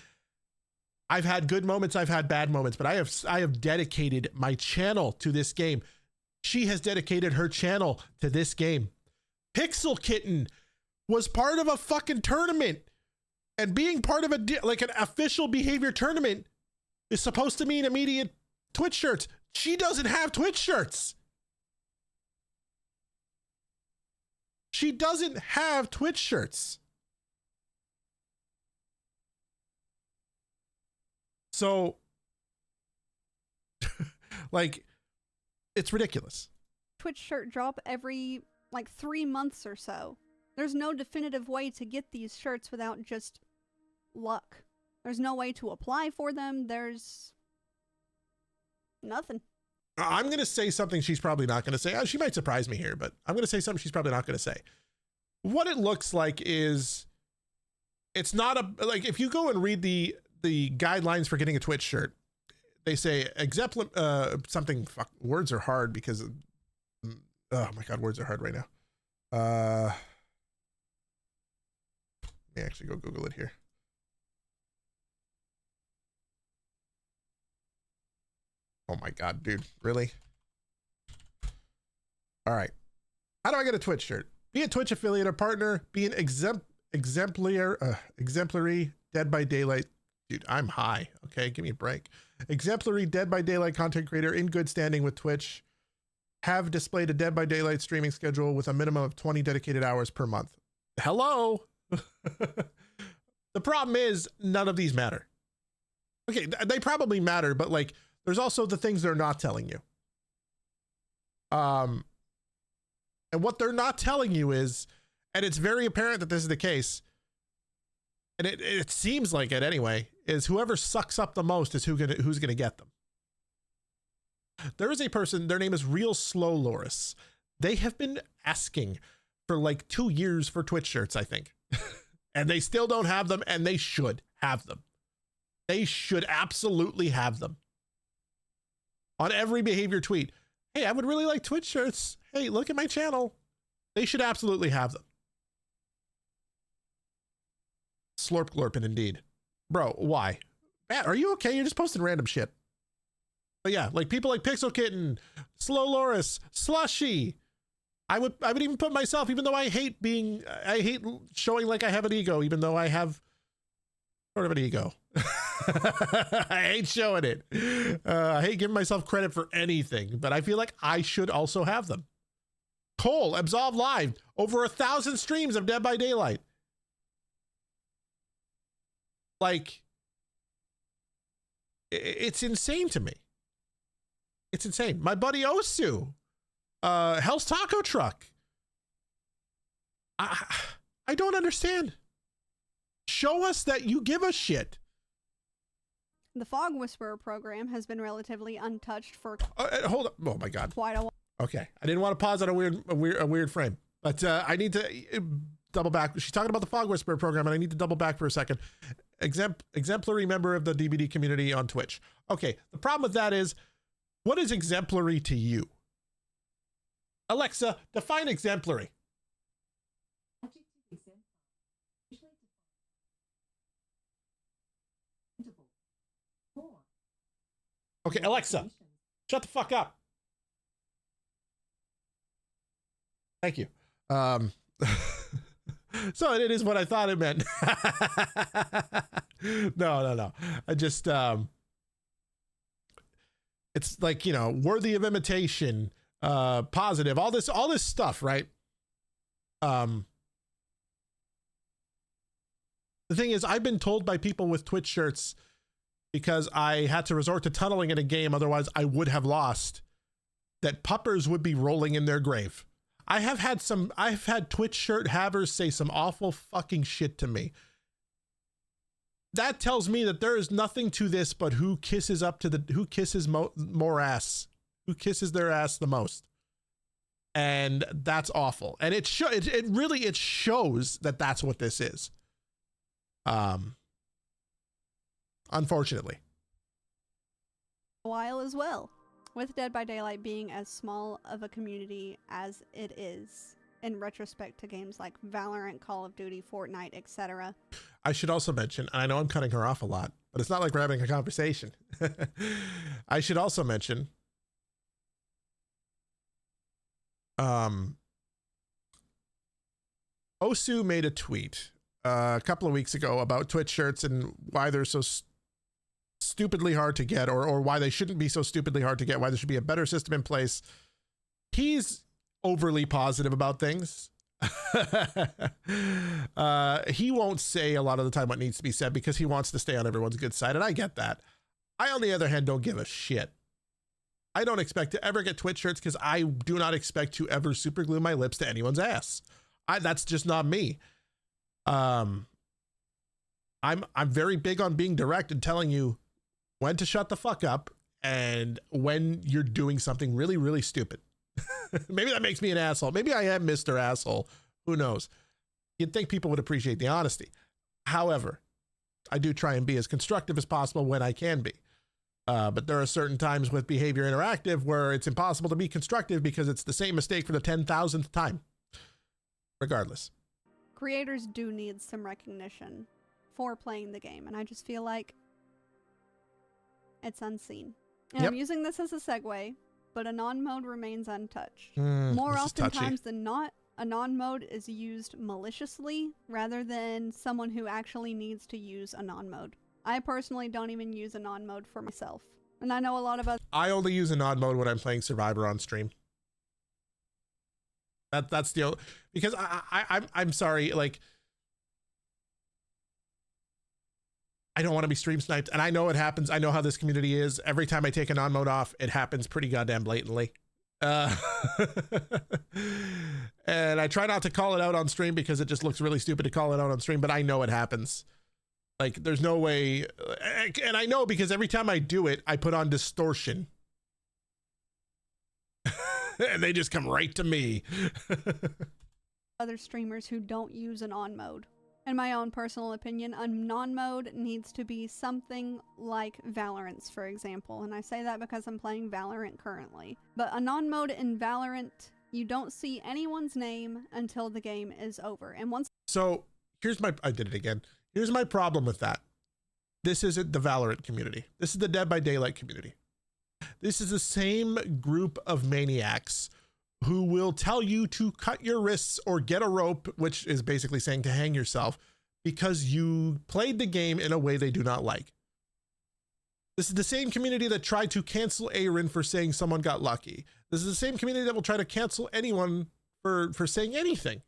I've had good moments, I've had bad moments, but I have dedicated my channel to this game. She has dedicated her channel to this game. Pixel Kitten was part of a fucking tournament, and being part of like an official behavior tournament is supposed to mean immediate Twitch shirts. She doesn't have Twitch shirts. She doesn't have Twitch shirts. So, like, it's ridiculous. Twitch shirt drop every, like, 3 months or so. There's no definitive way to get these shirts without just luck. There's no way to apply for them. There's nothing. I'm going to say something she's probably not going to say. She might surprise me here, but I'm going to say something she's probably not going to say. What it looks like is, it's not a, like, if you go and read the guidelines for getting a Twitch shirt, they say something, fuck, words are hard because, oh my God, words are hard right now. Let me actually go Google it here. Oh my God, dude, really? All right. How do I get a Twitch shirt? Be a Twitch affiliate or partner. Be an exemplary Dead by Daylight. Dude, I'm high. Okay, give me a break. Exemplary Dead by Daylight content creator in good standing with Twitch. Have displayed a Dead by Daylight streaming schedule with a minimum of 20 dedicated hours per month. Hello? The problem is none of these matter. Okay, they probably matter, but like, there's also the things they're not telling you. And what they're not telling you is, and it's very apparent that this is the case, and it seems like it anyway, is whoever sucks up the most is who's gonna get them. There is a person, their name is Real Slow Loris. They have been asking for like 2 years for Twitch shirts, I think. And they still don't have them, and they should have them. They should absolutely have them. On every behavior tweet, hey, I would really like Twitch shirts. Hey, look at my channel. They should absolutely have them. Slurp glorpin indeed. Bro, why? Matt, are you okay? You're just posting random shit. But yeah, like people like Pixel Kitten, Slow Loris, Slushy. I would even put myself, even though I hate showing like I have an ego, even though I have sort of an ego. I hate showing it. I hate giving myself credit for anything, but I feel like I should also have them. Cole, Absolve Live, over 1,000 streams of Dead by Daylight. Like, it's insane to me. It's insane. My buddy Osu, Hell's Taco Truck. I don't understand. Show us that you give a shit. The Fog Whisperer program has been relatively untouched for hold up. Oh my God. Quite a while. Okay. I didn't want to pause on a weird frame, but I need to double back. She's talking about the Fog Whisperer program, and I need to double back for a second. Exemplary member of the DVD community on Twitch. Okay. The problem with that is, what is exemplary to you? Alexa, define exemplary. Okay, Alexa, shut the fuck up. Thank you. So it is what I thought it meant. No. I just, it's like, you know, worthy of imitation, positive, all this stuff, right? The thing is, I've been told by people with Twitch shirts, because I had to resort to tunneling in a game, otherwise I would have lost, that puppers would be rolling in their grave. I've had Twitch shirt havers say some awful fucking shit to me. That tells me that there is nothing to this but who kisses more ass, who kisses their ass the most. And that's awful. And it really shows that that's what this is. Unfortunately. A while as well, with Dead by Daylight being as small of a community as it is in retrospect to games like Valorant, Call of Duty, Fortnite, etc. I should also mention, and I know I'm cutting her off a lot, but it's not like we're having a conversation. I should also mention Osu made a tweet a couple of weeks ago about Twitch shirts and why they're so stupidly hard to get, or why they shouldn't be so stupidly hard to get, why there should be a better system in place. He's overly positive about things. He won't say a lot of the time what needs to be said because he wants to stay on everyone's good side, and I get that. I, on the other hand, don't give a shit. I don't expect to ever get Twitch shirts because I do not expect to ever super glue my lips to anyone's ass. That's just not me. I'm very big on being direct and telling you when to shut the fuck up and when you're doing something really, really stupid. Maybe that makes me an asshole. Maybe I am Mr. Asshole. Who knows? You'd think people would appreciate the honesty. However, I do try and be as constructive as possible when I can be. But there are certain times with Behavior Interactive where it's impossible to be constructive because it's the same mistake for the 10,000th time. Regardless. Creators do need some recognition for playing the game, and I just feel like it's unseen. And Yep. I'm using this as a segue, but Anon mode remains untouched. This More is oftentimes touchy. than not, Anon mode is used maliciously rather than someone who actually needs to use Anon mode. I personally don't even use Anon mode for myself. And I know a lot of us. I only use Anon mode when I'm playing Survivor on stream. That's the because I'm sorry, like I don't want to be stream sniped, and I know it happens. I know how this community is. Every time I take Anon mode off, it happens pretty goddamn blatantly. And I try not to call it out on stream because it just looks really stupid to call it out on stream, but I know it happens. Like, there's no way, and I know because every time I do it, I put on distortion. And they just come right to me. Other streamers who don't use Anon mode. In my own personal opinion, Anon mode needs to be something like Valorant's, for example. And I say that because I'm playing Valorant currently. But Anon mode in Valorant, you don't see anyone's name until the game is over. And once... So, I did it again. Here's my problem with that. This isn't the Valorant community. This is the Dead by Daylight community. This is the same group of maniacs who will tell you to cut your wrists or get a rope, which is basically saying to hang yourself, because you played the game in a way they do not like. This is the same community that tried to cancel Aaron for saying someone got lucky. This is the same community that will try to cancel anyone for saying anything.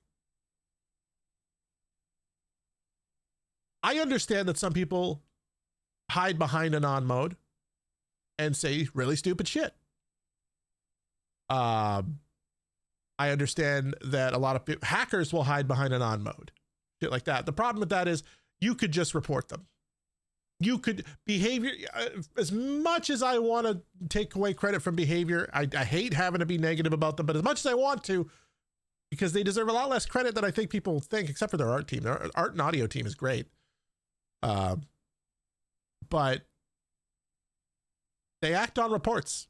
I understand that some people hide behind Anon mode and say really stupid shit. I understand that a lot of hackers will hide behind Anon mode, shit like that. The problem with that is you could just report them. You could behavior, as much as I want to take away credit from behavior, I hate having to be negative about them, but as much as I want to, because they deserve a lot less credit than I think people think, except for their art team. Their art and audio team is great. But they act on reports.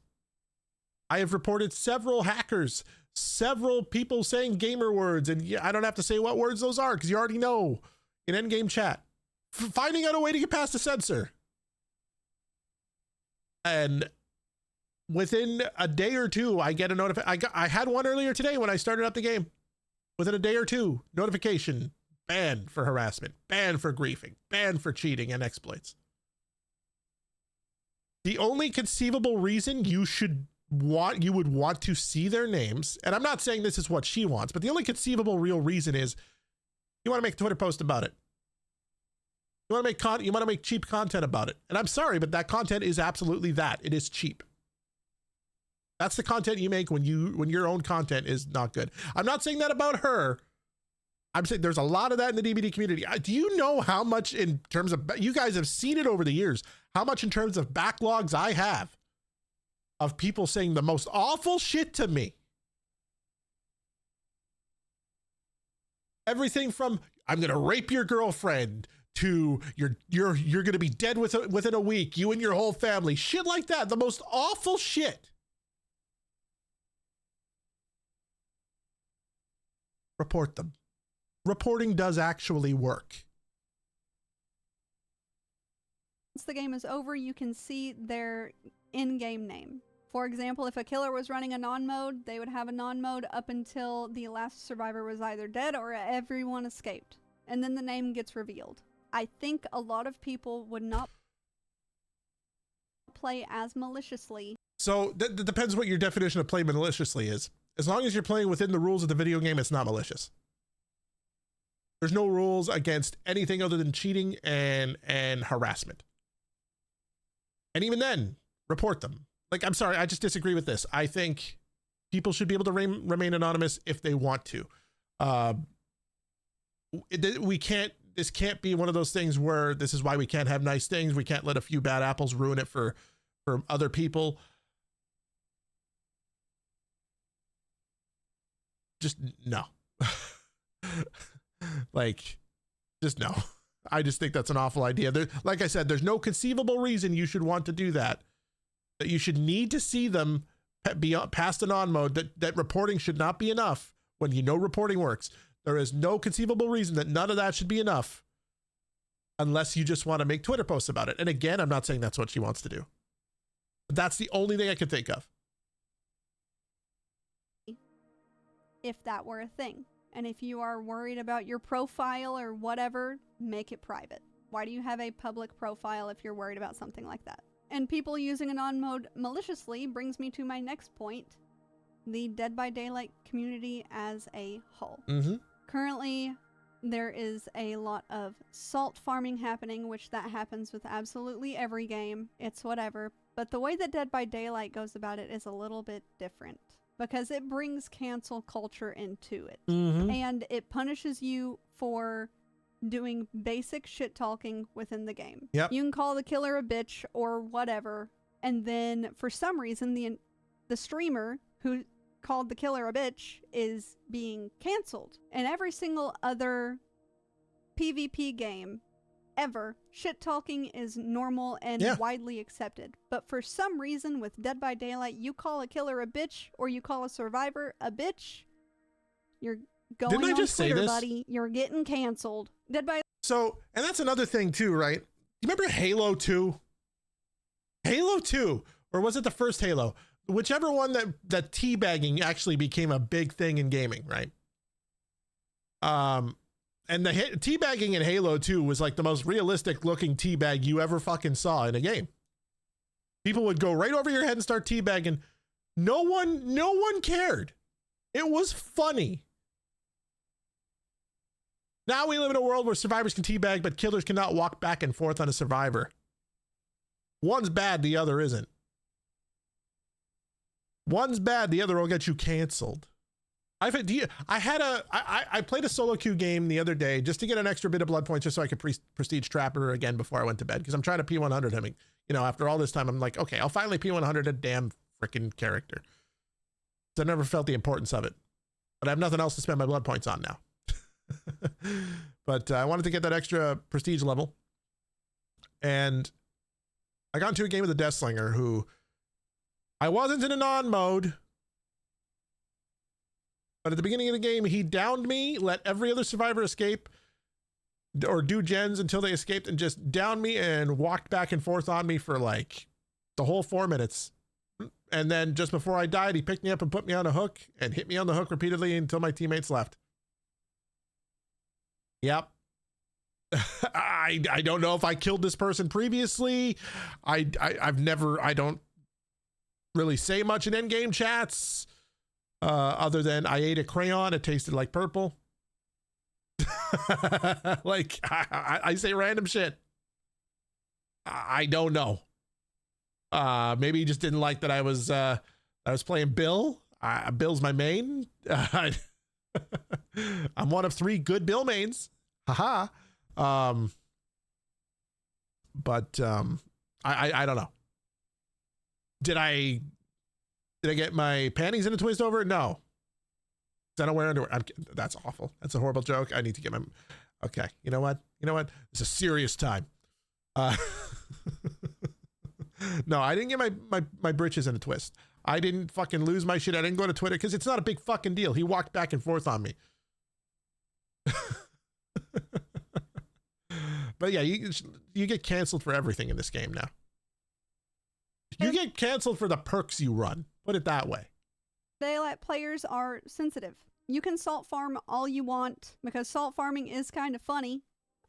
I have reported several hackers, several people saying gamer words, and I don't have to say what words those are because you already know in endgame chat. Finding out a way to get past the censor. And within a day or two, I get a notification. I had one earlier today when I started up the game. Within a day or two, notification, banned for harassment, banned for griefing, banned for cheating and exploits. The only conceivable reason you would want to see their names, and I'm not saying this is what she wants, but the only conceivable real reason is you want to make a Twitter post about it. You want to make cheap content about it. And I'm sorry, but that content is absolutely that. It is cheap. That's the content you make when your own content is not good. I'm not saying that about her. I'm saying there's a lot of that in the DBD community. Do you know how much in terms of, you guys have seen it over the years, how much in terms of backlogs I have of people saying the most awful shit to me? Everything from, I'm going to rape your girlfriend, to you're going to be dead within a week, you and your whole family, shit like that. The most awful shit. Report them. Reporting does actually work. Once the game is over, you can see their in-game name. For example, if a killer was running a non-mode, they would have a non-mode up until the last survivor was either dead or everyone escaped. And then the name gets revealed. I think a lot of people would not play as maliciously. So that depends what your definition of play maliciously is. As long as you're playing within the rules of the video game, it's not malicious. There's no rules against anything other than cheating and harassment. And even then, report them. Like, I'm sorry, I just disagree with this. I think people should be able to remain anonymous if they want to. This can't be one of those things where this is why we can't have nice things. We can't let a few bad apples ruin it for other people. Just no. Like, just no. I just think that's an awful idea. Like I said, there's no conceivable reason you should want to do that. That you should need to see them be past an on mode, that reporting should not be enough when you know reporting works. There is no conceivable reason that none of that should be enough unless you just want to make Twitter posts about it. And again, I'm not saying that's what she wants to do. But that's the only thing I could think of. If that were a thing. And if you are worried about your profile or whatever, make it private. Why do you have a public profile if you're worried about something like that? And people using an on mode maliciously brings me to my next point, the Dead by Daylight community as a whole. Mm-hmm. Currently, there is a lot of salt farming happening, which that happens with absolutely every game. It's whatever. But the way that Dead by Daylight goes about it is a little bit different, because it brings cancel culture into it. Mm-hmm. And it punishes you for doing basic shit talking within the game. Yep. You can call the killer a bitch or whatever, and then for some reason the streamer who called the killer a bitch is being canceled. And every single other PvP game ever, shit talking is normal and widely accepted. But for some reason with Dead by Daylight, you call a killer a bitch or you call a survivor a bitch, you're going on Twitter, buddy. You're getting canceled. Dead by. So, and that's another thing too, right? You remember Halo 2? Halo 2, or was it the first Halo? Whichever one that teabagging actually became a big thing in gaming, right? And the teabagging in Halo 2 was like the most realistic looking teabag you ever fucking saw in a game. People would go right over your head and start teabagging. No one cared. It was funny. Now we live in a world where survivors can teabag, but killers cannot walk back and forth on a survivor. One's bad, the other isn't. One's bad, the other will get you canceled. I played a solo queue game the other day just to get an extra bit of blood points, just so I could prestige Trapper again before I went to bed, because I'm trying to P100 him. You know, after all this time, I'm like, okay, I'll finally P100 a damn freaking character. So I never felt the importance of it, but I have nothing else to spend my blood points on now. But I wanted to get that extra prestige level, and I got into a game with a Deathslinger who I wasn't in a non mode, but at the beginning of the game he downed me, let every other survivor escape or do gens until they escaped, and just downed me and walked back and forth on me for like the whole 4 minutes. And then just before I died, he picked me up and put me on a hook and hit me on the hook repeatedly until my teammates left. Yep. I don't know if I killed this person previously. I don't really say much in in-game chats, other than I ate a crayon, it tasted like purple. Like I say random shit. I don't know. Maybe he just didn't like that I was I was playing Bill. Bill's my main. I'm one of 3 good Bill mains. Haha. But I don't know. Did I get my panties in a twist over it? No. I don't wear underwear. That's awful. That's a horrible joke. I need to get my... Okay. You know what? It's a serious time. No, I didn't get my britches in a twist. I didn't fucking lose my shit. I didn't go to Twitter because it's not a big fucking deal. He walked back and forth on me. But yeah, you get canceled for everything in this game now. You get canceled for the perks you run. Put it that way. Daylight players are sensitive. You can salt farm all you want because salt farming is kind of funny.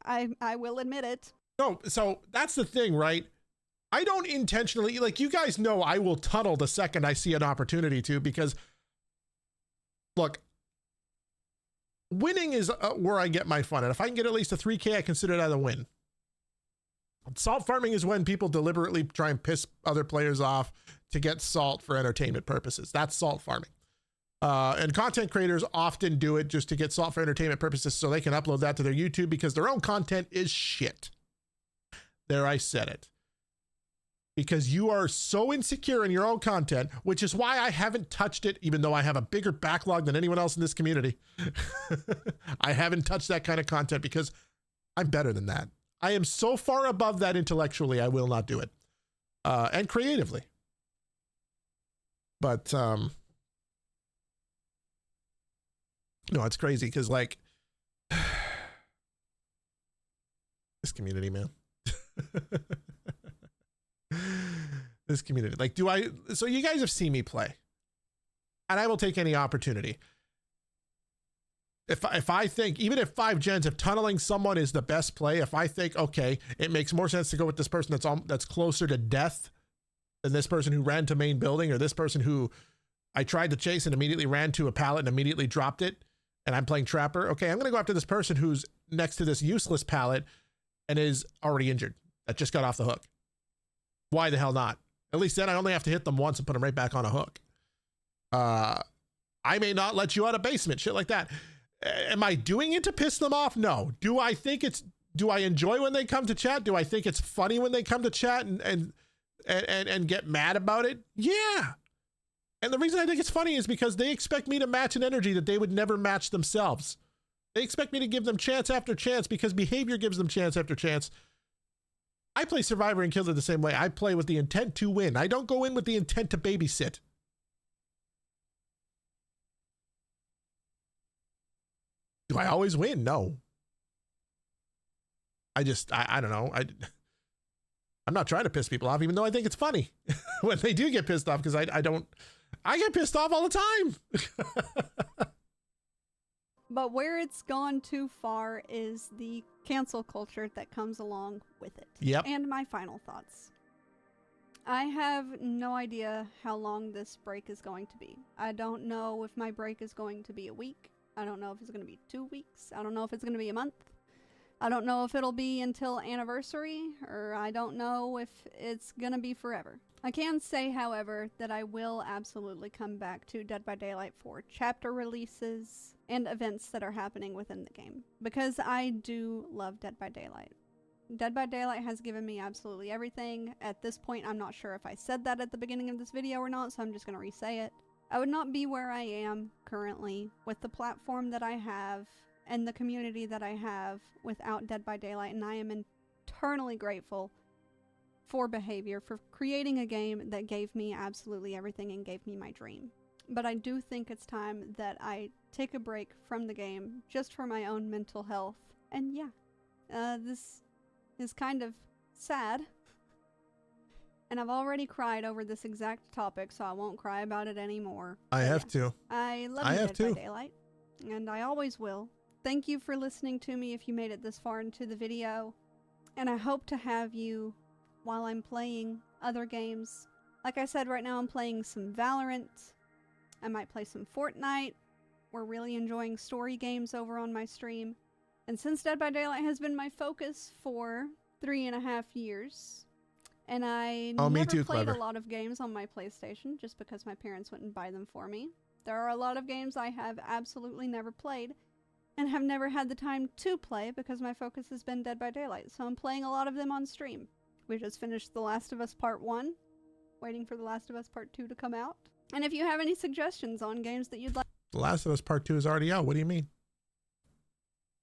I will admit it. No, so that's the thing, right? I don't intentionally, like, you guys know I will tunnel the second I see an opportunity to, because look, winning is where I get my fun. And if I can get at least a 3K, I consider that a win. Salt farming is when people deliberately try and piss other players off to get salt for entertainment purposes. That's salt farming. And content creators often do it just to get salt for entertainment purposes so they can upload that to their YouTube because their own content is shit. There, I said it. Because you are so insecure in your own content, which is why I haven't touched it, even though I have a bigger backlog than anyone else in this community. I haven't touched that kind of content because I'm better than that. I am so far above that intellectually, I will not do it. And creatively. But, no, it's crazy because, like, this community, man. This community, like, so you guys have seen me play, and I will take any opportunity. If I think, even if 5 gens, if tunneling someone is the best play, if I think, okay, it makes more sense to go with this person that's closer to death than this person who ran to main building, or this person who I tried to chase and immediately ran to a pallet and immediately dropped it, and I'm playing Trapper. Okay, I'm gonna go after this person who's next to this useless pallet and is already injured, that just got off the hook. Why the hell not? At least then I only have to hit them once and put them right back on a hook. I may not let you out of basement, shit like that. Am I doing it to piss them off? No. Do I enjoy when they come to chat? Do I think it's funny when they come to chat and get mad about it? Yeah. And the reason I think it's funny is because they expect me to match an energy that they would never match themselves. They expect me to give them chance after chance because behavior gives them chance after chance. I play Survivor and Killer the same way. I play with the intent to win. I don't go in with the intent to babysit. Do I always win? No. I don't know. I'm not trying to piss people off, even though I think it's funny when they do get pissed off, because I get pissed off all the time. But where it's gone too far is the cancel culture that comes along with it. Yep. And my final thoughts. I have no idea how long this break is going to be. I don't know if my break is going to be a week. I don't know if it's going to be 2 weeks. I don't know if it's going to be a month. I don't know if it'll be until anniversary, or I don't know if it's going to be forever. I can say, however, that I will absolutely come back to Dead by Daylight for chapter releases and events that are happening within the game, because I do love Dead by Daylight. Dead by Daylight has given me absolutely everything. At this point, I'm not sure if I said that at the beginning of this video or not, so I'm just going to re-say it. I would not be where I am currently with the platform that I have and the community that I have without Dead by Daylight, and I am eternally grateful for Behavior for creating a game that gave me absolutely everything and gave me my dream. But I do think it's time that I take a break from the game just for my own mental health. And yeah, this is kind of sad. And I've already cried over this exact topic, so I won't cry about it anymore. I have to. I love you, Dead by Daylight, and I always will. Thank you for listening to me if you made it this far into the video, and I hope to have you while I'm playing other games. Like I said, right now I'm playing some Valorant. I might play some Fortnite. We're really enjoying story games over on my stream. And since Dead by Daylight has been my focus for 3.5 years, And I Oh, me never too, played Clever. a lot of games on my PlayStation just because my parents wouldn't buy them for me. There are a lot of games I have absolutely never played and have never had the time to play because my focus has been Dead by Daylight, so I'm playing a lot of them on stream. We just finished The Last of Us Part 1, waiting for The Last of Us Part 2 to come out. And if you have any suggestions on games that you'd The Last of Us Part 2 is already out. What do you mean?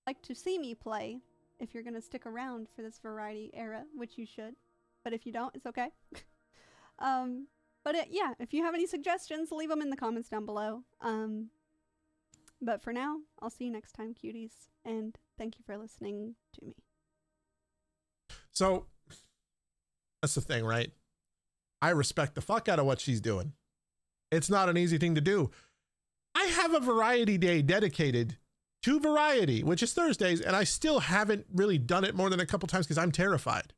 like to see me play, if you're going to stick around for this variety era, which you should, but if you don't, it's okay. Yeah, if you have any suggestions, leave them in the comments down below. But for now, I'll see you next time, cuties, and thank you for listening to me. So that's the thing, right? I respect the fuck out of what she's doing. It's not an easy thing to do. I have a variety day dedicated to variety, which is Thursdays, and I still haven't really done it more than a couple times because I'm terrified.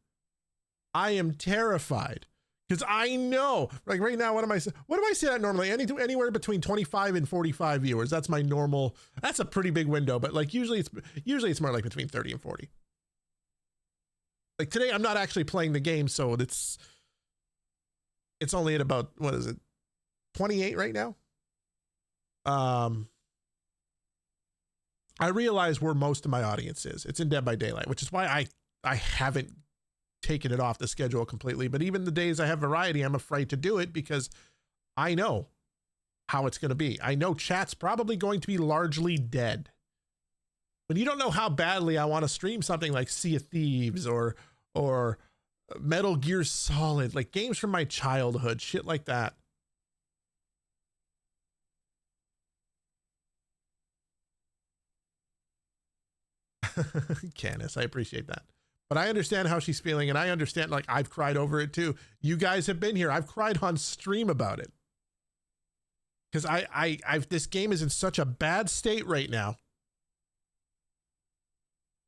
I am terrified because I know, like right now, what do I say at normally? Anywhere between 25 and 45 viewers. That's my normal. That's a pretty big window, but like usually it's more like between 30 and 40. Like today, I'm not actually playing the game, so it's only at about, what is it, 28 right now. I realize where most of my audience is. It's in Dead by Daylight, which is why I haven't taken it off the schedule completely. But even the days I have variety, I'm afraid to do it because I know how it's going to be. I know chat's probably going to be largely dead. When you don't know how badly I want to stream something like Sea of Thieves or Metal Gear Solid, like games from my childhood, shit like that. Candace, I appreciate that. But I understand how she's feeling, and I understand, like, I've cried over it too. You guys have been here. I've cried on stream about it. Because this game is in such a bad state right now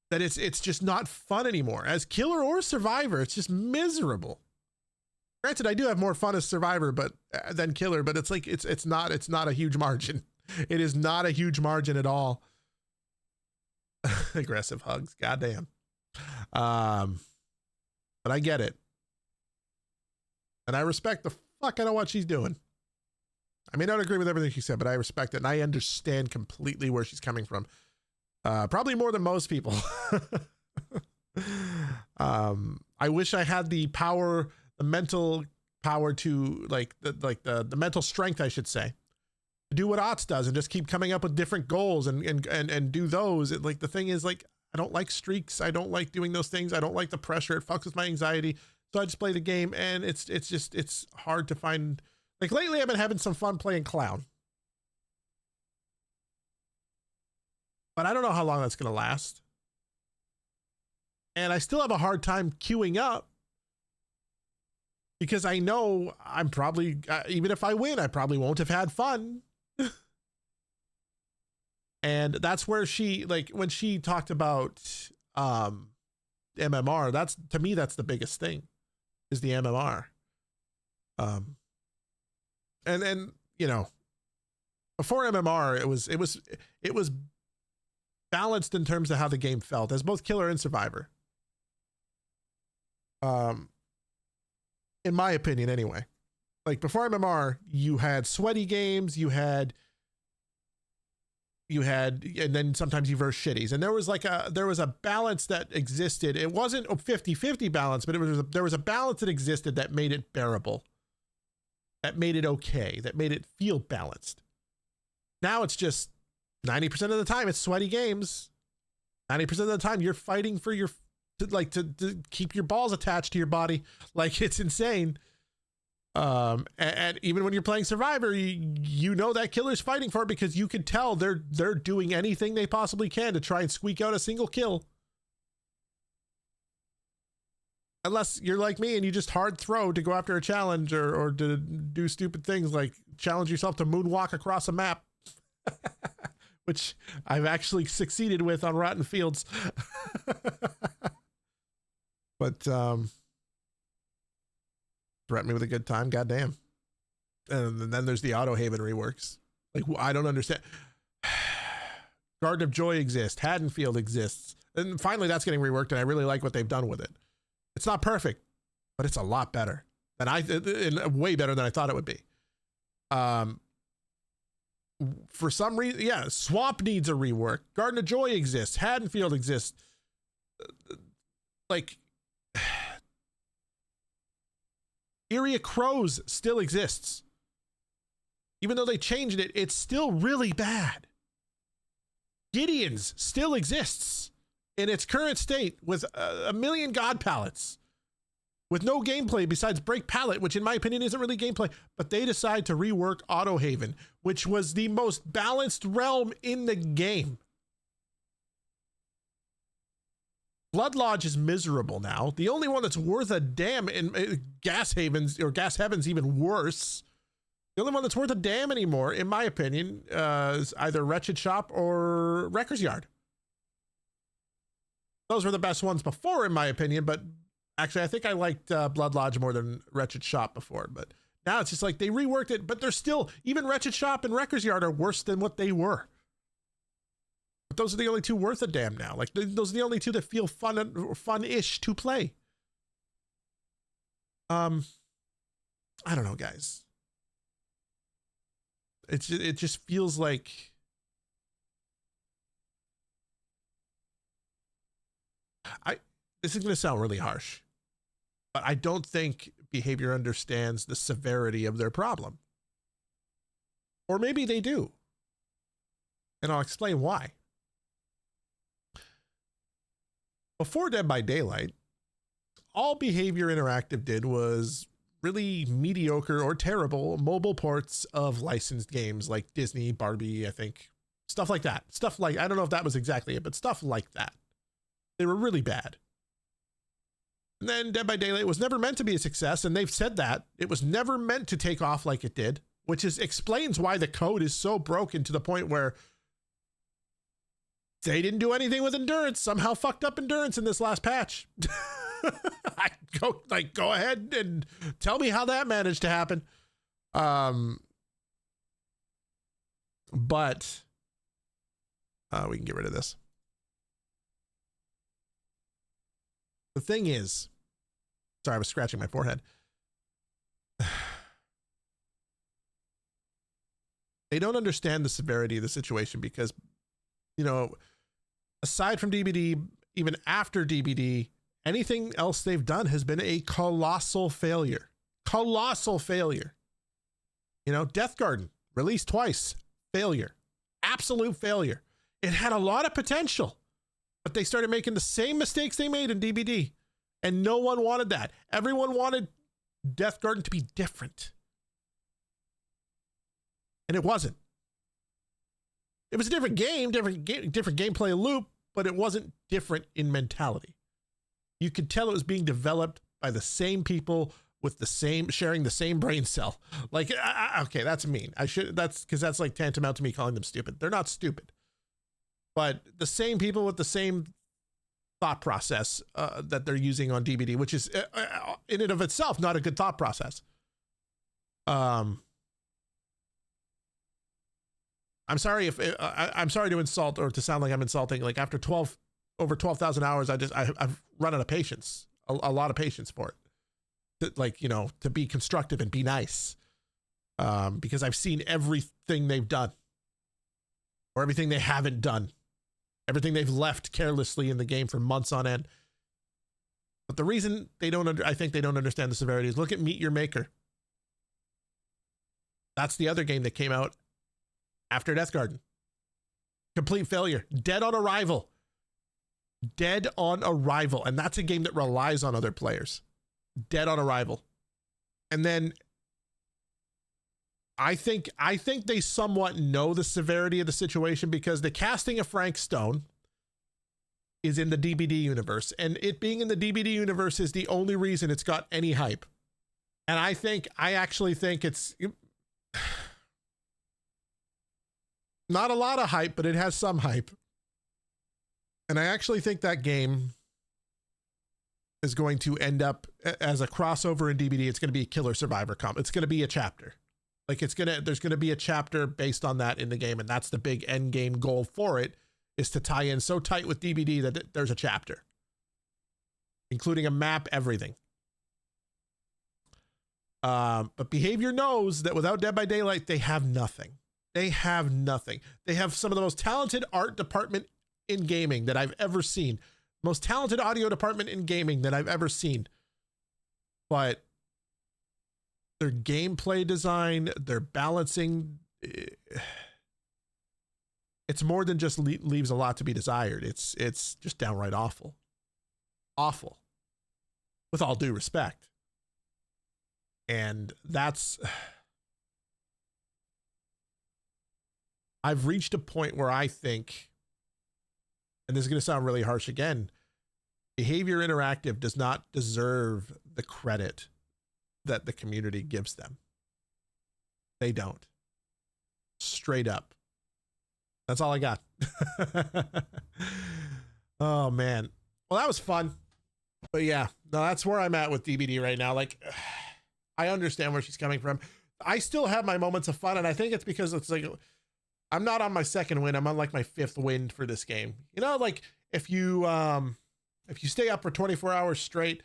that it's just not fun anymore. As killer or survivor, it's just miserable. Granted, I do have more fun as survivor than killer, but it's like it's not a huge margin. It is not a huge margin at all. Aggressive hugs, goddamn. But I get it, and I respect the fuck out of what she's doing. I may not agree with everything she said, but I respect it, and I understand completely where she's coming from. Probably more than most people. I wish I had the power, the mental power to the mental strength, I should say, to do what Ots does and just keep coming up with different goals and do those. Like the thing is, like, I don't like streaks. I don't like doing those things. I don't like the pressure. It fucks with my anxiety. So I just play the game, and it's hard to find. Like lately, I've been having some fun playing clown, but I don't know how long that's gonna last. And I still have a hard time queuing up because I know I'm probably even if I win, I probably won't have had fun. And that's where she, like, when she talked about MMR, that's, to me, that's the biggest thing, is the MMR. And then, you know, before MMR, it was balanced in terms of how the game felt as both killer and survivor. In my opinion, anyway. Like before MMR, you had sweaty games, you had, and then sometimes you verse shitties. And there was a balance that existed. It wasn't a 50-50 balance, but there was a balance that existed that made it bearable. That made it okay. That made it feel balanced. Now it's just 90% of the time it's sweaty games. 90% of the time you're fighting for to keep your balls attached to your body. Like, it's insane. And even when you're playing Survivor, you know that killer's fighting for it because you can tell they're doing anything they possibly can to try and squeak out a single kill. Unless you're like me and you just hard throw to go after a challenge or to do stupid things like challenge yourself to moonwalk across a map, which I've actually succeeded with on Rotten Fields. But threaten me with a good time, goddamn. And then there's the Auto Haven reworks. Like, I don't understand. Garden of Joy exists. Haddonfield exists. And finally that's getting reworked, and I really like what they've done with it. It's not perfect, but it's a lot better than way better than I thought it would be. For some reason, yeah, Swamp needs a rework. Garden of Joy exists. Haddonfield exists. Like, Area Crows still exists. Even though they changed it, it's still really bad. Gideon's still exists in its current state with a million god palettes, with no gameplay besides break palette, which in my opinion isn't really gameplay, but they decide to rework Autohaven, which was the most balanced realm in the game. Blood Lodge is miserable now. The only one that's worth a damn in Gas Heaven's even worse. The only one that's worth a damn anymore, in my opinion, is either Wretched Shop or Wrecker's Yard. Those were the best ones before, in my opinion, but actually I think I liked Blood Lodge more than Wretched Shop before, but now it's just like they reworked it, but they're still, even Wretched Shop and Wrecker's Yard are worse than what they were. But those are the only two worth a damn now. Like, those are the only two that feel fun-ish to play. I don't know, guys. It just feels like this is going to sound really harsh, but I don't think Behavior understands the severity of their problem. Or maybe they do. And I'll explain why. Before Dead by Daylight, all Behavior Interactive did was really mediocre or terrible mobile ports of licensed games like Disney, Barbie, I think. Stuff like that. Stuff like, I don't know if that was exactly it, but stuff like that. They were really bad. And then Dead by Daylight was never meant to be a success, and they've said that. It was never meant to take off like it did, which explains why the code is so broken to the point where they didn't do anything with endurance, somehow fucked up endurance in this last patch. Go ahead and tell me how that managed to happen. But we can get rid of this. The thing is, sorry, I was scratching my forehead. They don't understand the severity of the situation because, you know, aside from DBD, even after DBD, anything else they've done has been a colossal failure. Colossal failure. You know, Death Garden, released twice, failure. Absolute failure. It had a lot of potential, but they started making the same mistakes they made in DBD, and no one wanted that. Everyone wanted Death Garden to be different. And it wasn't. It was a different game, different gameplay loop, but it wasn't different in mentality. You could tell it was being developed by the same people with the same, sharing the same brain cell. Like, okay, that's mean. That's because that's like tantamount to me calling them stupid. They're not stupid, but the same people with the same thought process that they're using on DBD, which is in and of itself not a good thought process. I'm sorry I'm sorry to insult or to sound like I'm insulting. Like, after over 12,000 hours, I've run out of patience, a lot of patience for it. Like, you know, to be constructive and be nice, because I've seen everything they've done or everything they haven't done, everything they've left carelessly in the game for months on end. But the reason I think they don't understand the severity is look at Meet Your Maker. That's the other game that came out after Death Garden. Complete failure. Dead on arrival. Dead on arrival. And that's a game that relies on other players. Dead on arrival. And then I think they somewhat know the severity of the situation because the casting of Frank Stone is in the DBD universe, and it being in the DBD universe is the only reason it's got any hype. And I actually think it's not a lot of hype, but it has some hype. And I actually think that game is going to end up as a crossover in DBD. It's going to be a Killer Survivor comp. It's going to be a chapter. Like, there's going to be a chapter based on that in the game. And that's the big end game goal for it, is to tie in so tight with DBD that there's a chapter, including a map, everything. But behavior knows that without Dead by Daylight, they have nothing. They have nothing. They have some of the most talented art department in gaming that I've ever seen. Most talented audio department in gaming that I've ever seen. But their gameplay design, their balancing, it's more than just leaves a lot to be desired. It's just downright awful. Awful. With all due respect. And that's... I've reached a point where I think, and this is going to sound really harsh again, Behavior Interactive does not deserve the credit that the community gives them. They don't. Straight up. That's all I got. Oh, man. Well, that was fun. But yeah, no, that's where I'm at with DBD right now. Like, I understand where she's coming from. I still have my moments of fun, and I think it's because it's like, I'm not on my second win. I'm on like my fifth win for this game. You know, like if you stay up for 24 hours straight,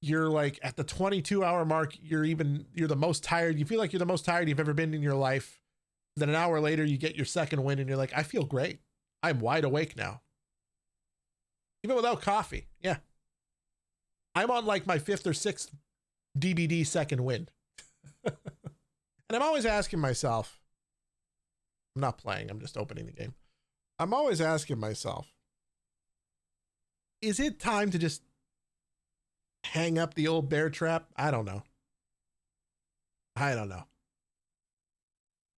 you're like at the 22-hour mark, you're the most tired. You feel like you're the most tired you've ever been in your life. Then an hour later, you get your second win and you're like, I feel great. I'm wide awake now. Even without coffee. Yeah. I'm on like my fifth or sixth DBD second win. And I'm always asking myself, I'm not playing, I'm just opening the game. I'm always asking myself, is it time to just hang up the old bear trap? I don't know.